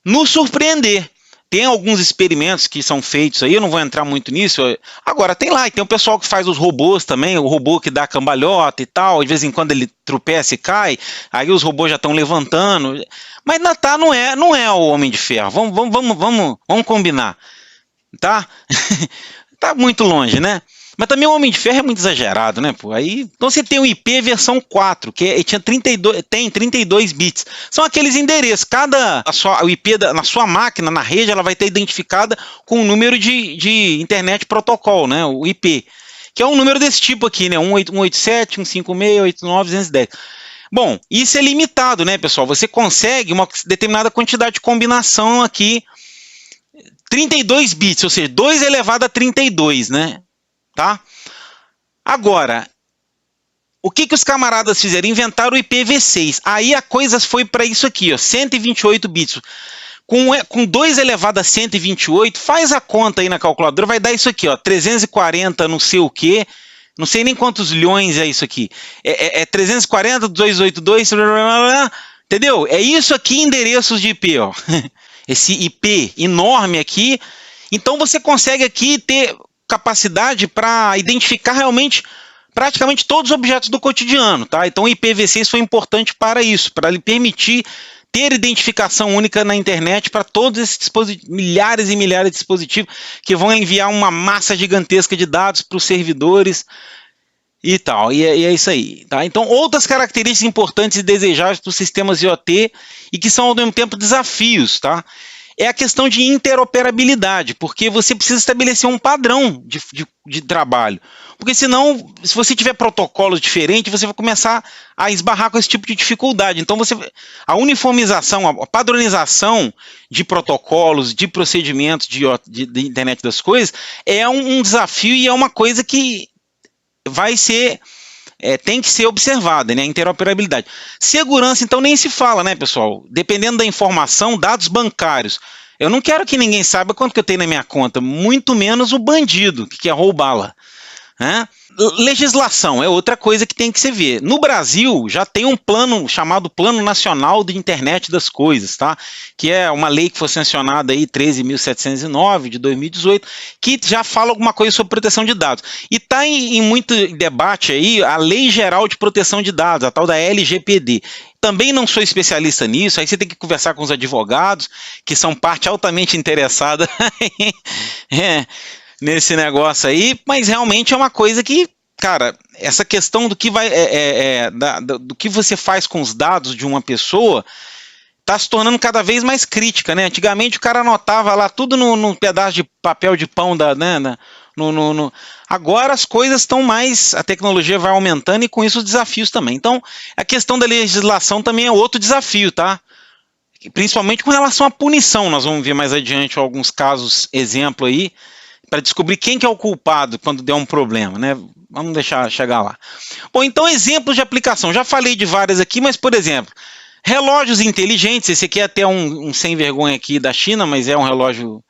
nos surpreender. Tem alguns experimentos que são feitos aí, eu não vou entrar muito nisso. Agora, tem o pessoal que faz os robôs também, o robô que dá cambalhota e tal, de vez em quando ele tropeça e cai, aí os robôs já estão levantando. Mas não é o Homem de Ferro, vamos combinar, tá? Tá muito longe, né? Mas também o Homem de Ferro é muito exagerado, né? Pô? Aí, então você tem o IP versão 4, que tem 32 bits. São aqueles endereços. O IP na sua máquina, na rede, ela vai ter identificada com o número de Internet Protocol, né? O IP. Que é um número desse tipo aqui, né? 187, 156, 89, 210. Bom, isso é limitado, né, pessoal? Você consegue uma determinada quantidade de combinação aqui. 32 bits, ou seja, 2 elevado a 32, né? Tá? Agora, o que os camaradas fizeram? Inventaram o IPv6. Aí a coisa foi para isso aqui, ó, 128 bits. Com 2 elevado a 128, faz a conta aí na calculadora, vai dar isso aqui, ó, 340 não sei o quê, não sei nem quantos milhões é isso aqui. É 340, 282, entendeu? É isso aqui, endereços de IP, ó. Esse IP enorme aqui. Então você consegue aqui ter capacidade para identificar realmente praticamente todos os objetos do cotidiano, tá? Então o IPv6 foi importante para isso, para lhe permitir ter identificação única na internet para todos esses milhares e milhares de dispositivos que vão enviar uma massa gigantesca de dados para os servidores e tal, e é isso aí, tá? Então outras características importantes e desejáveis para os sistemas IoT e que são ao mesmo tempo desafios, tá? é a questão de interoperabilidade, porque você precisa estabelecer um padrão de trabalho. Porque senão, se você tiver protocolos diferentes, você vai começar a esbarrar com esse tipo de dificuldade. Então, a uniformização, a padronização de protocolos, de procedimentos de internet das coisas, é um desafio e é uma coisa que vai ser... tem que ser observada, né? A interoperabilidade. Segurança, então, nem se fala, né, pessoal? Dependendo da informação, dados bancários. Eu não quero que ninguém saiba quanto que eu tenho na minha conta, muito menos o bandido que quer roubá-la. Né? Legislação é outra coisa que tem que se ver. No Brasil, já tem um plano chamado Plano Nacional de Internet das Coisas, tá? Que é uma lei que foi sancionada aí, 13.709, de 2018, que já fala alguma coisa sobre proteção de dados. E está em muito debate aí a Lei Geral de Proteção de Dados, a tal da LGPD. Também não sou especialista nisso, aí você tem que conversar com os advogados, que são parte altamente interessada nesse negócio aí, mas realmente é uma coisa que, cara, essa questão do que do que você faz com os dados de uma pessoa está se tornando cada vez mais crítica, né? Antigamente o cara anotava lá tudo no pedaço de papel de pão Agora as coisas estão mais, a tecnologia vai aumentando e com isso os desafios também. Então, a questão da legislação também é outro desafio, tá? Principalmente com relação à punição, nós vamos ver mais adiante alguns casos, exemplo aí, para descobrir quem que é o culpado quando der um problema, né? Vamos deixar chegar lá. Bom, então exemplos de aplicação. Já falei de várias aqui, mas, por exemplo, relógios inteligentes. Esse aqui é até um sem vergonha aqui da China, mas é um relógio...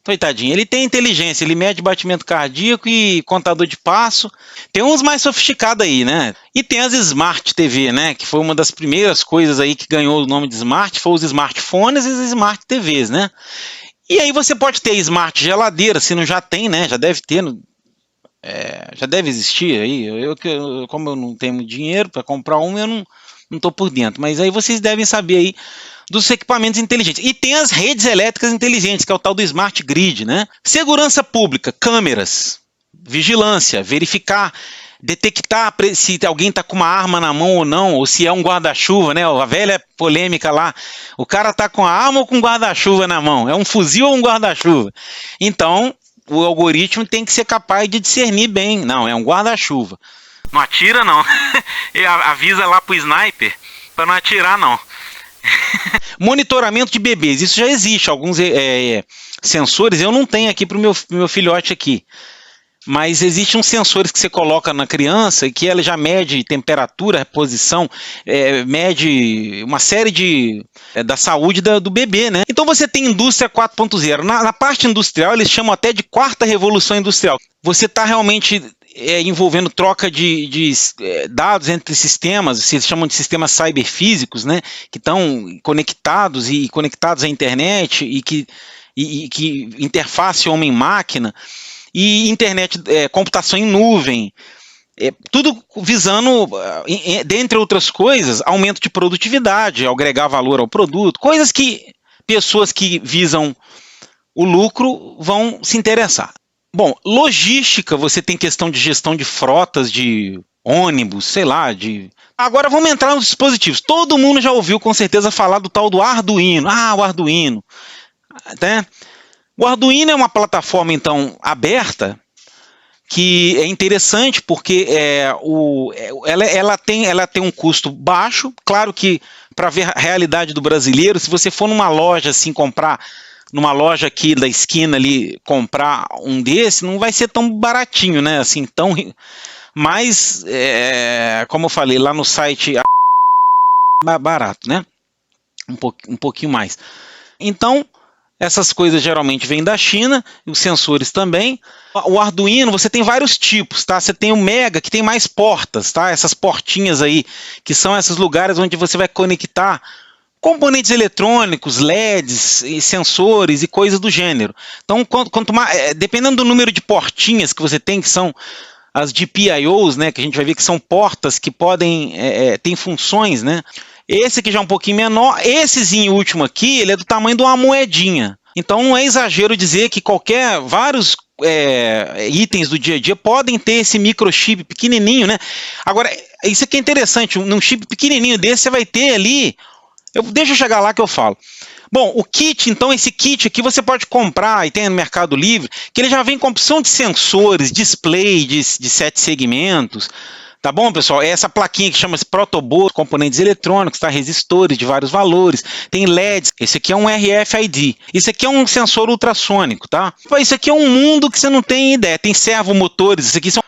Coitadinho, ele tem inteligência, ele mede batimento cardíaco e contador de passo. Tem uns mais sofisticados aí, né? E tem as Smart TV, né? Que foi uma das primeiras coisas aí que ganhou o nome de Smart, foi os smartphones e as Smart TVs, né? E aí você pode ter Smart geladeira, se não já tem, né? Já deve ter, já deve existir aí. Como eu não tenho dinheiro para comprar um, eu não estou por dentro. Mas aí vocês devem saber aí dos equipamentos inteligentes. E tem as redes elétricas inteligentes, que é o tal do Smart Grid, né? Segurança pública, câmeras, vigilância, verificar, detectar se alguém está com uma arma na mão ou não, ou se é um guarda-chuva, né? A velha polêmica lá, o cara está com a arma ou com um guarda-chuva na mão? É um fuzil ou um guarda-chuva? Então, o algoritmo tem que ser capaz de discernir bem. Não, é um guarda-chuva. Não atira, não. Avisa lá pro sniper para não atirar, não. Monitoramento de bebês, isso já existe, alguns sensores, eu não tenho aqui para o meu filhote aqui, mas existem uns sensores que você coloca na criança e que ela já mede temperatura, posição, mede uma série da saúde do bebê, né? Então você tem indústria 4.0, na parte industrial eles chamam até de quarta revolução industrial, você está realmente... envolvendo troca de dados entre sistemas, se chamam de sistemas cyberfísicos, né, que estão conectados à internet e que interface homem-máquina, e internet, computação em nuvem, tudo visando, dentre outras coisas, aumento de produtividade, agregar valor ao produto, coisas que pessoas que visam o lucro vão se interessar. Bom, logística, você tem questão de gestão de frotas, de ônibus, sei lá, Agora vamos entrar nos dispositivos. Todo mundo já ouviu com certeza falar do tal do Arduino. O Arduino. Né? O Arduino é uma plataforma, então, aberta, que é interessante porque ela tem um custo baixo. Claro que, para ver a realidade do brasileiro, se você for numa loja assim, comprar... numa loja aqui da esquina ali, comprar um desse, não vai ser tão baratinho, né? Assim, mas, como eu falei, lá no site é barato, né? Um pouquinho mais. Então, essas coisas geralmente vêm da China, os sensores também. O Arduino, você tem vários tipos, tá? Você tem o Mega, que tem mais portas, tá? Essas portinhas aí, que são esses lugares onde você vai conectar componentes eletrônicos, LEDs, e sensores e coisas do gênero. Então, quanto mais, dependendo do número de portinhas que você tem, que são as GPIOs, né, que a gente vai ver que são portas que podem ter funções, né? Esse aqui já é um pouquinho menor. Essezinho último aqui, ele é do tamanho de uma moedinha. Então, não é exagero dizer que vários itens do dia a dia podem ter esse microchip pequenininho, né? Agora, isso aqui é interessante. Num chip pequenininho desse, você vai ter ali... Deixa eu chegar lá que eu falo. Bom, o kit, então, esse kit aqui você pode comprar e tem no Mercado Livre, que ele já vem com opção de sensores, display de 7 segmentos. Tá bom, pessoal? É essa plaquinha que chama-se Protoboard, componentes eletrônicos, tá? Resistores de vários valores, tem LEDs. Esse aqui é um RFID. Isso aqui é um sensor ultrassônico, tá? Isso aqui é um mundo que você não tem ideia. Tem servomotores, isso aqui são...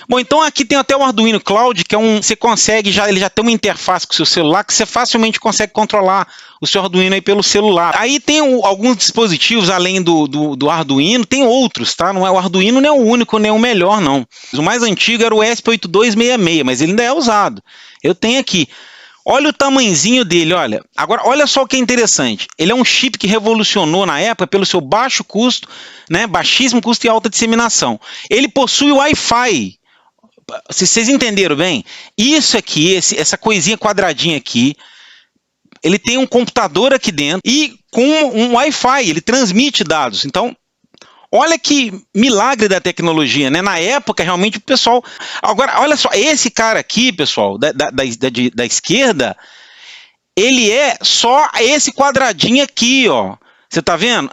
Bom, então aqui tem até o Arduino Cloud, que é você consegue, ele já tem uma interface com o seu celular, que você facilmente consegue controlar o seu Arduino aí pelo celular. Aí tem alguns dispositivos, além do Arduino, tem outros, tá? Não é, o Arduino não é o único, nem o melhor, não. O mais antigo era o ESP8266, mas ele ainda é usado. Eu tenho aqui. Olha o tamanhozinho dele, olha. Agora, olha só o que é interessante. Ele é um chip que revolucionou na época pelo seu baixo custo, né? Baixíssimo custo e alta disseminação. Ele possui Wi-Fi. Se vocês entenderam bem, isso aqui, essa coisinha quadradinha aqui, ele tem um computador aqui dentro e com um Wi-Fi, ele transmite dados. Então, olha que milagre da tecnologia, né? Na época, realmente, o pessoal... Agora, olha só, esse cara aqui, pessoal, da esquerda, ele é só esse quadradinho aqui, ó. Você tá vendo?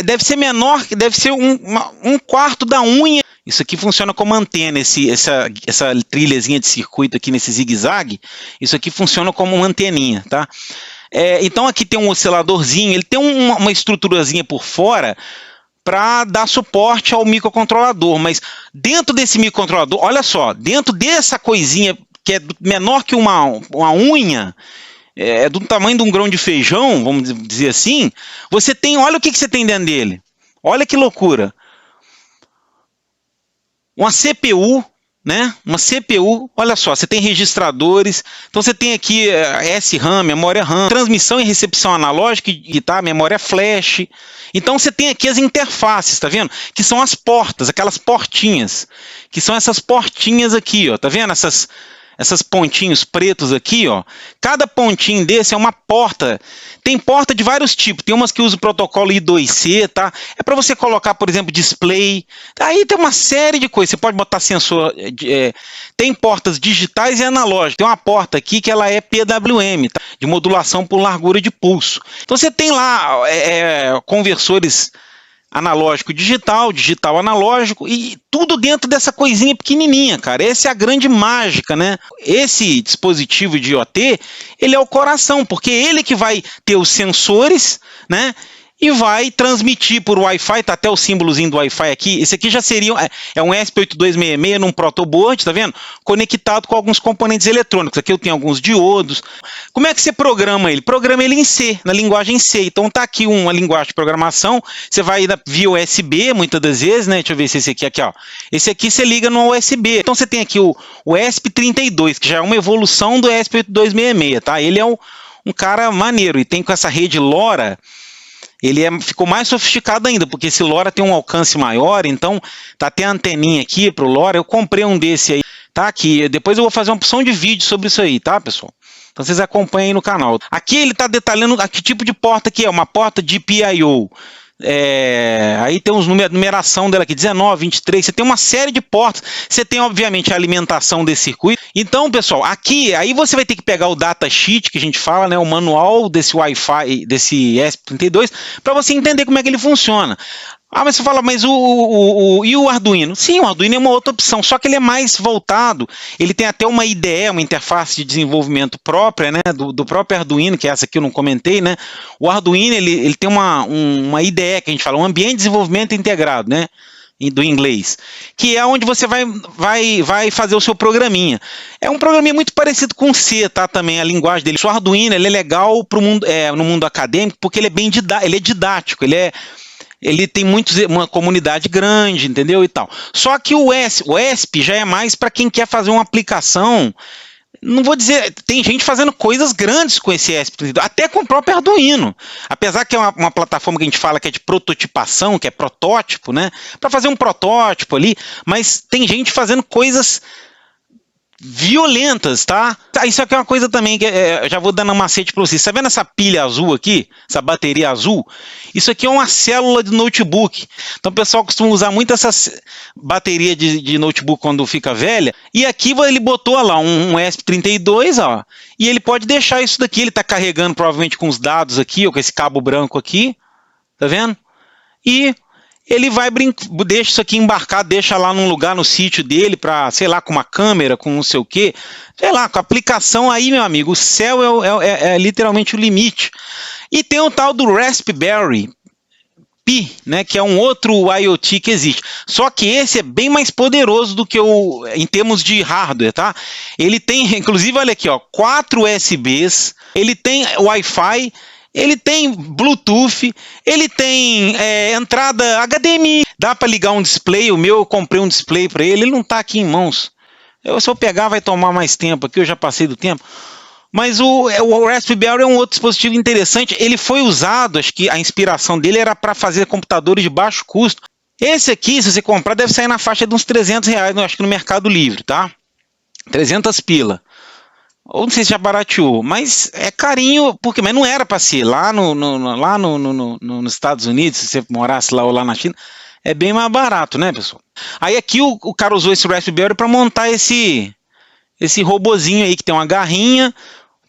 Deve ser menor, deve ser um quarto da unha. Isso aqui funciona como antena, essa trilhazinha de circuito aqui nesse zigue-zague, isso aqui funciona como uma anteninha, tá? Então aqui tem um osciladorzinho, ele tem uma estruturazinha por fora para dar suporte ao microcontrolador, mas dentro desse microcontrolador, olha só, dentro dessa coisinha que é menor que uma unha, é do tamanho de um grão de feijão, vamos dizer assim, você tem, olha o que você tem dentro dele, olha que loucura. Uma CPU, né? Uma CPU, olha só, você tem registradores, então você tem aqui SRAM, memória RAM, transmissão e recepção analógica e tá, memória flash. Então você tem aqui as interfaces, tá vendo? Que são as portas, aquelas portinhas, que são essas portinhas aqui, ó, tá vendo? Essas pontinhos pretos aqui, ó. Cada pontinho desse é uma porta. Tem porta de vários tipos. Tem umas que usam o protocolo I2C, tá? É para você colocar, por exemplo, display. Aí tem uma série de coisas. Você pode botar sensor. Tem portas digitais e analógicas. Tem uma porta aqui que ela é PWM, tá? De modulação por largura de pulso. Então você tem lá conversores analógico digital, digital analógico e tudo dentro dessa coisinha pequenininha, cara. Essa é a grande mágica, né? Esse dispositivo de IoT, ele é o coração, porque ele que vai ter os sensores, né? E vai transmitir por Wi-Fi, tá até o símbolozinho do Wi-Fi aqui. Esse aqui já seria um ESP8266 num protoboard, tá vendo? Conectado com alguns componentes eletrônicos. Aqui eu tenho alguns diodos. Como é que você programa ele? Programa ele em C, na linguagem C. Então tá aqui uma linguagem de programação. Você vai via USB, muitas das vezes, né? Deixa eu ver se esse aqui, ó. Esse aqui você liga no USB. Então você tem aqui o ESP32, que já é uma evolução do ESP8266, tá? Ele é um cara maneiro e tem com essa rede LoRa. Ele ficou mais sofisticado ainda, porque esse LoRa tem um alcance maior, então tá até a anteninha aqui para o LoRa. Eu comprei um desse aí, tá aqui. Depois eu vou fazer uma opção de vídeo sobre isso aí, tá, pessoal? Então vocês acompanhem aí no canal. Aqui ele está detalhando que tipo de porta que é, uma porta de PIO. Aí tem os numeração dela aqui, 19, 23, você tem uma série de portas, você tem obviamente a alimentação desse circuito. Então, pessoal, aqui, aí você vai ter que pegar o datasheet que a gente fala, né, o manual desse Wi-Fi, desse ESP32, para você entender como é que ele funciona. Mas você fala, mas e o Arduino? Sim, o Arduino é uma outra opção, só que ele é mais voltado, ele tem até uma IDE, uma interface de desenvolvimento própria, né, do próprio Arduino, que é essa aqui eu não comentei, né? O Arduino, ele tem uma IDE, que a gente fala, um ambiente de desenvolvimento integrado, né? Do inglês, que é onde você vai fazer o seu programinha. É um programinha muito parecido com C, tá? Também a linguagem dele. O Arduino, ele é legal pro mundo, no mundo acadêmico, porque ele é didático, ele tem uma comunidade grande, entendeu? E tal. Só que o ESP já é mais para quem quer fazer uma aplicação. Não vou dizer, tem gente fazendo coisas grandes com esse ESP, até com o próprio Arduino. Apesar que é uma plataforma que a gente fala que é de prototipação, que é protótipo, né? Para fazer um protótipo ali, mas tem gente fazendo coisas violentas, tá? Isso aqui é uma coisa também que já vou dando um macete para vocês. Tá vendo essa pilha azul aqui? Essa bateria azul? Isso aqui é uma célula de notebook. Então o pessoal costuma usar muito essa bateria de notebook quando fica velha. E aqui ele botou lá um ESP32, ó. E ele pode deixar isso daqui. Ele tá carregando provavelmente com os dados aqui, ou com esse cabo branco aqui. Tá vendo? E ele vai deixa isso aqui embarcado, deixa lá num lugar no sítio dele para, sei lá, com uma câmera, com não sei o quê, sei lá, com a aplicação aí, meu amigo, o céu é literalmente o limite. E tem o tal do Raspberry Pi, né, que é um outro IoT que existe. Só que esse é bem mais poderoso do que em termos de hardware, tá? Ele tem, inclusive, olha aqui, ó, 4 USBs, ele tem Wi-Fi, ele tem Bluetooth, ele tem entrada HDMI, dá para ligar um display. O meu eu comprei um display para ele não está aqui em mãos. Se eu pegar vai tomar mais tempo aqui, eu já passei do tempo. Mas o Raspberry é um outro dispositivo interessante. Ele foi usado, acho que a inspiração dele era para fazer computadores de baixo custo. Esse aqui, se você comprar, deve sair na faixa de uns R$300, acho que no Mercado Livre, tá? 300 pila. Ou não sei se já barateou, mas é carinho, mas não era para ser. Lá nos Estados Unidos, se você morasse lá ou lá na China, é bem mais barato, né, pessoal? Aí aqui o cara usou esse Raspberry para montar esse robozinho aí, que tem uma garrinha,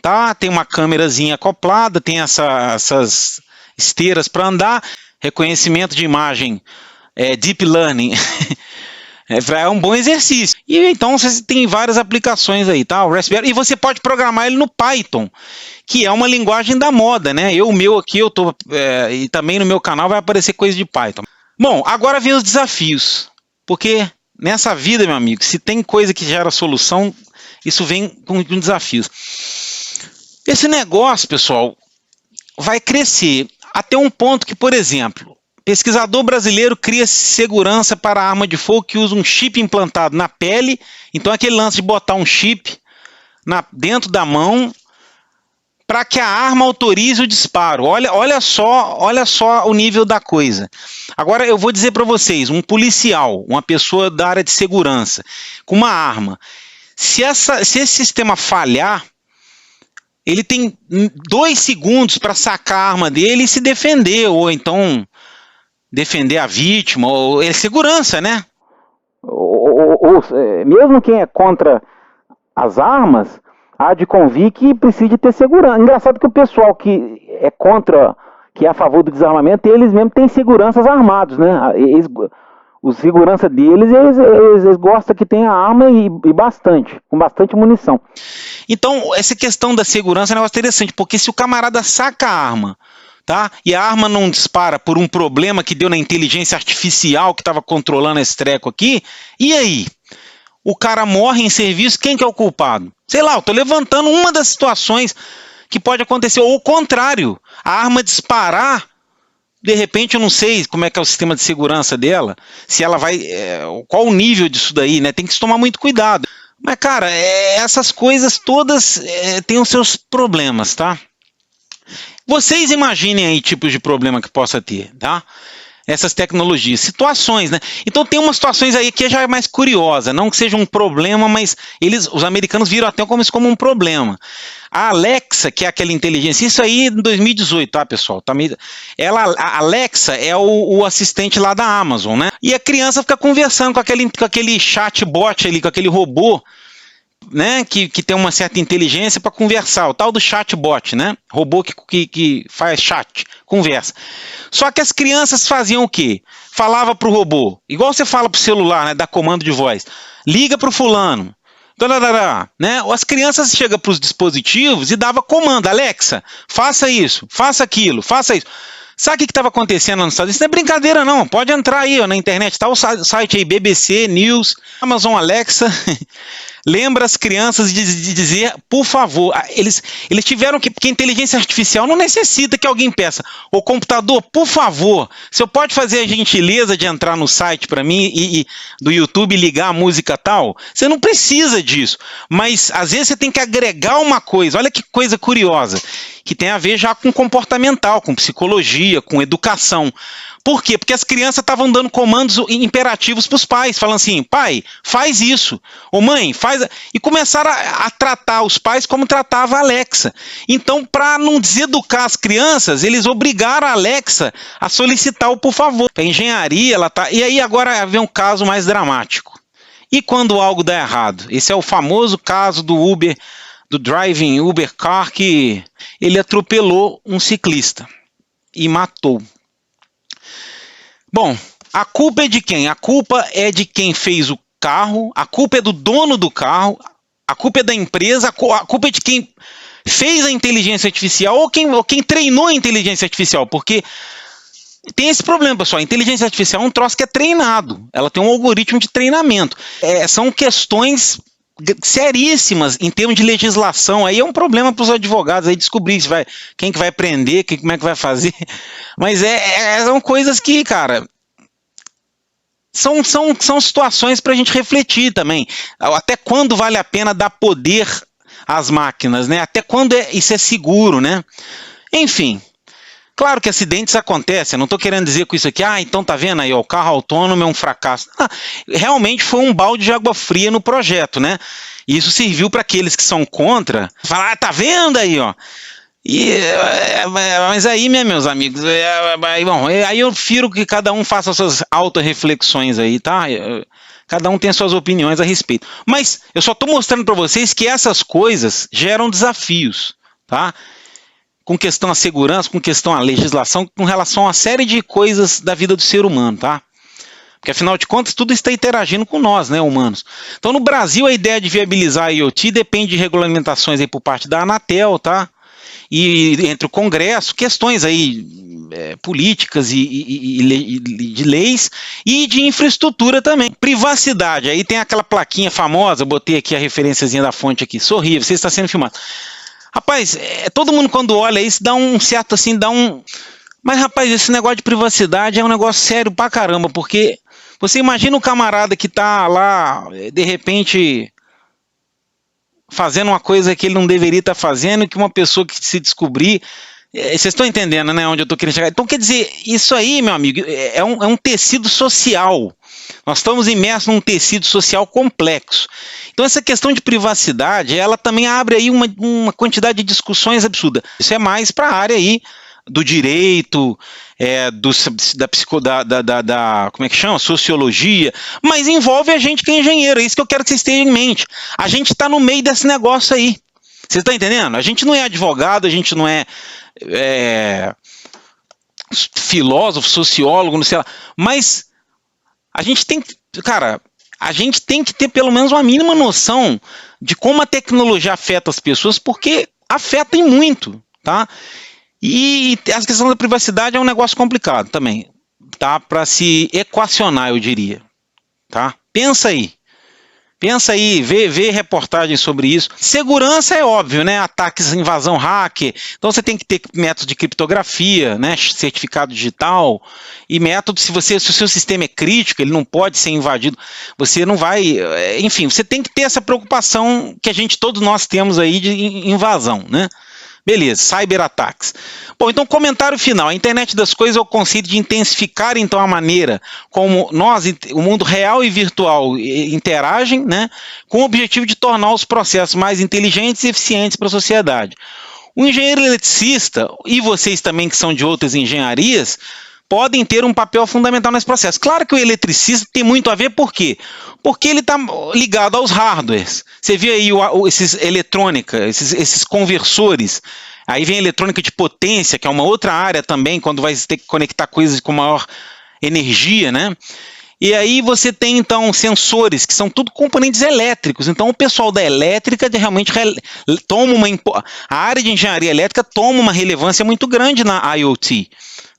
tá? Tem uma câmerazinha acoplada, tem essas esteiras para andar, reconhecimento de imagem, Deep Learning. É um bom exercício. E então você tem várias aplicações aí, tá? O Raspberry, e você pode programar ele no Python, que é uma linguagem da moda, né? O meu aqui, e também no meu canal vai aparecer coisa de Python. Bom, agora vem os desafios, porque nessa vida, meu amigo, se tem coisa que gera solução, isso vem com desafios. Esse negócio, pessoal, vai crescer até um ponto que, por exemplo, pesquisador brasileiro cria segurança para a arma de fogo que usa um chip implantado na pele. Então aquele lance de botar um chip dentro da mão para que a arma autorize o disparo. Olha só o nível da coisa. Agora eu vou dizer para vocês, um policial, uma pessoa da área de segurança, com uma arma, se esse sistema falhar, ele tem 2 segundos para sacar a arma dele e se defender, ou então defender a vítima, ou segurança, né? Mesmo quem é contra as armas, há de convir que precisa ter segurança. Engraçado que o pessoal que é contra, que é a favor do desarmamento, eles mesmo têm seguranças armados, né? Os segurança deles, eles gostam que tenha arma e com bastante munição. Então, essa questão da segurança é um negócio interessante, porque se o camarada saca a arma, tá? E a arma não dispara por um problema que deu na inteligência artificial que estava controlando esse treco aqui, e aí? O cara morre em serviço, quem que é o culpado? Sei lá, eu estou levantando uma das situações que pode acontecer, ou o contrário, a arma disparar, de repente eu não sei como é que é o sistema de segurança dela, se ela vai, qual o nível disso daí, né? Tem que tomar muito cuidado. Mas cara, essas coisas todas têm os seus problemas, tá? Vocês imaginem aí tipos de problema que possa ter, tá? Essas tecnologias, situações, né? Então tem umas situações aí que já é mais curiosa, não que seja um problema, mas os americanos viram até como isso como um problema. A Alexa, que é aquela inteligência, isso aí em 2018, tá, pessoal? A Alexa é o assistente lá da Amazon, né? E a criança fica conversando com aquele chatbot ali, com aquele robô, né, que tem uma certa inteligência para conversar, o tal do chatbot, né, robô que faz chat, conversa. Só que as crianças faziam o quê? Falava para o robô, igual você fala para o celular, né, dá comando de voz, liga para o fulano, né? As crianças chegam para os dispositivos e dava comando, Alexa, faça isso, faça aquilo, faça isso. Sabe o que estava acontecendo nos Estados Unidos? Isso não é brincadeira não, pode entrar aí ó, na internet, está o site aí, BBC News, Amazon Alexa, lembra as crianças de dizer, por favor, eles tiveram porque a inteligência artificial não necessita que alguém peça, o computador, por favor, o senhor pode fazer a gentileza de entrar no site para mim e do YouTube ligar a música tal? Você não precisa disso, mas às vezes você tem que agregar uma coisa, olha que coisa curiosa, que tem a ver já com comportamental, com psicologia, com educação. Por quê? Porque as crianças estavam dando comandos imperativos para os pais, falando assim, pai, faz isso, ou mãe, faz e começaram a tratar os pais como tratava a Alexa. Então, para não deseducar as crianças, eles obrigaram a Alexa a solicitar o por favor. A engenharia, ela tá... E aí agora vem um caso mais dramático. E quando algo dá errado? Esse é o famoso caso do Uber, do driving Uber car, que ele atropelou um ciclista e matou. Bom, a culpa é de quem? A culpa é de quem fez o carro, a culpa é do dono do carro, a culpa é da empresa, a culpa é de quem fez a inteligência artificial ou quem treinou a inteligência artificial, porque tem esse problema, pessoal. A inteligência artificial é um troço que é treinado, ela tem um algoritmo de treinamento. São questões seríssimas em termos de legislação. Aí é um problema para os advogados aí descobrir quem que vai prender, como é que vai fazer. Mas são coisas que, cara, são situações para a gente refletir também. Até quando vale a pena dar poder às máquinas, né? Até quando isso é seguro, né? Enfim, claro que acidentes acontecem. Eu não estou querendo dizer com isso aqui, então tá vendo aí, o carro autônomo é um fracasso. Realmente foi um balde de água fria no projeto, né? E isso serviu para aqueles que são contra falar, tá vendo aí, ó. Mas aí, meus amigos, bom, aí eu prefiro que cada um faça suas auto-reflexões aí, tá? Cada um tem suas opiniões a respeito. Mas eu só estou mostrando para vocês que essas coisas geram desafios, tá? Com questão à segurança, com questão à legislação, com relação a uma série de coisas da vida do ser humano, tá? Porque afinal de contas tudo está interagindo com nós, né, humanos. Então no Brasil a ideia de viabilizar a IoT depende de regulamentações aí por parte da Anatel, tá? E entre o Congresso, questões aí políticas e de leis e de infraestrutura também. Privacidade, aí tem aquela plaquinha famosa, eu botei aqui a referenciazinha da fonte aqui, sorri, você está sendo filmado. Rapaz, todo mundo quando olha isso dá um certo assim, Mas rapaz, esse negócio de privacidade é um negócio sério pra caramba, porque você imagina um camarada que tá lá, de repente, fazendo uma coisa que ele não deveria estar fazendo, que uma pessoa que se descobrir... Vocês estão entendendo, né, onde eu estou querendo chegar? Então, quer dizer, isso aí, meu amigo, é um tecido social. Nós estamos imersos num tecido social complexo. Então, essa questão de privacidade, ela também abre aí uma quantidade de discussões absurdas. Isso é mais para a área aí do direito, como é que chama? Sociologia, mas envolve a gente que é engenheiro, é isso que eu quero que vocês tenham em mente. A gente está no meio desse negócio aí. Vocês estão entendendo? A gente não é advogado, a gente não é filósofo, sociólogo, não sei lá, mas a gente tem que, cara, a gente tem que ter pelo menos uma mínima noção de como a tecnologia afeta as pessoas, porque afeta em muito, tá? E a questão da privacidade é um negócio complicado também, tá? Para se equacionar, eu diria, tá? Pensa aí, vê reportagens sobre isso. Segurança é óbvio, né? Ataques, invasão hacker. Então você tem que ter método de criptografia, né? Certificado digital e método, se o seu sistema é crítico, ele não pode ser invadido, você não vai... Enfim, você tem que ter essa preocupação que todos nós temos aí de invasão, né? Beleza, cyberataques. Bom, então comentário final. A internet das coisas é o conceito de intensificar então a maneira como o mundo real e virtual interagem, né, com o objetivo de tornar os processos mais inteligentes e eficientes para a sociedade. O engenheiro eletricista, e vocês também que são de outras engenharias, podem ter um papel fundamental nesse processo. Claro que o eletricista tem muito a ver, por quê? Porque ele está ligado aos hardwares. Você vê aí esses eletrônica, esses conversores. Aí vem a eletrônica de potência, que é uma outra área também, quando vai ter que conectar coisas com maior energia, né? E aí você tem, então, sensores, que são tudo componentes elétricos. Então, o pessoal da elétrica realmente a área de engenharia elétrica toma uma relevância muito grande na IoT.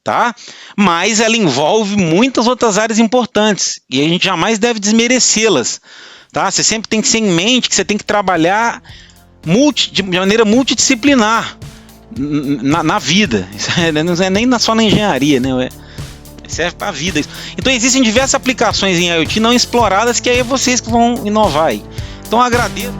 Tá? Mas ela envolve muitas outras áreas importantes e a gente jamais deve desmerecê-las, tá? Você sempre tem que ter em mente que você tem que trabalhar de maneira multidisciplinar na vida. Isso não é nem só na engenharia, né? Serve para a vida. Então existem diversas aplicações em IoT não exploradas que aí é vocês que vão inovar aí. Então agradeço.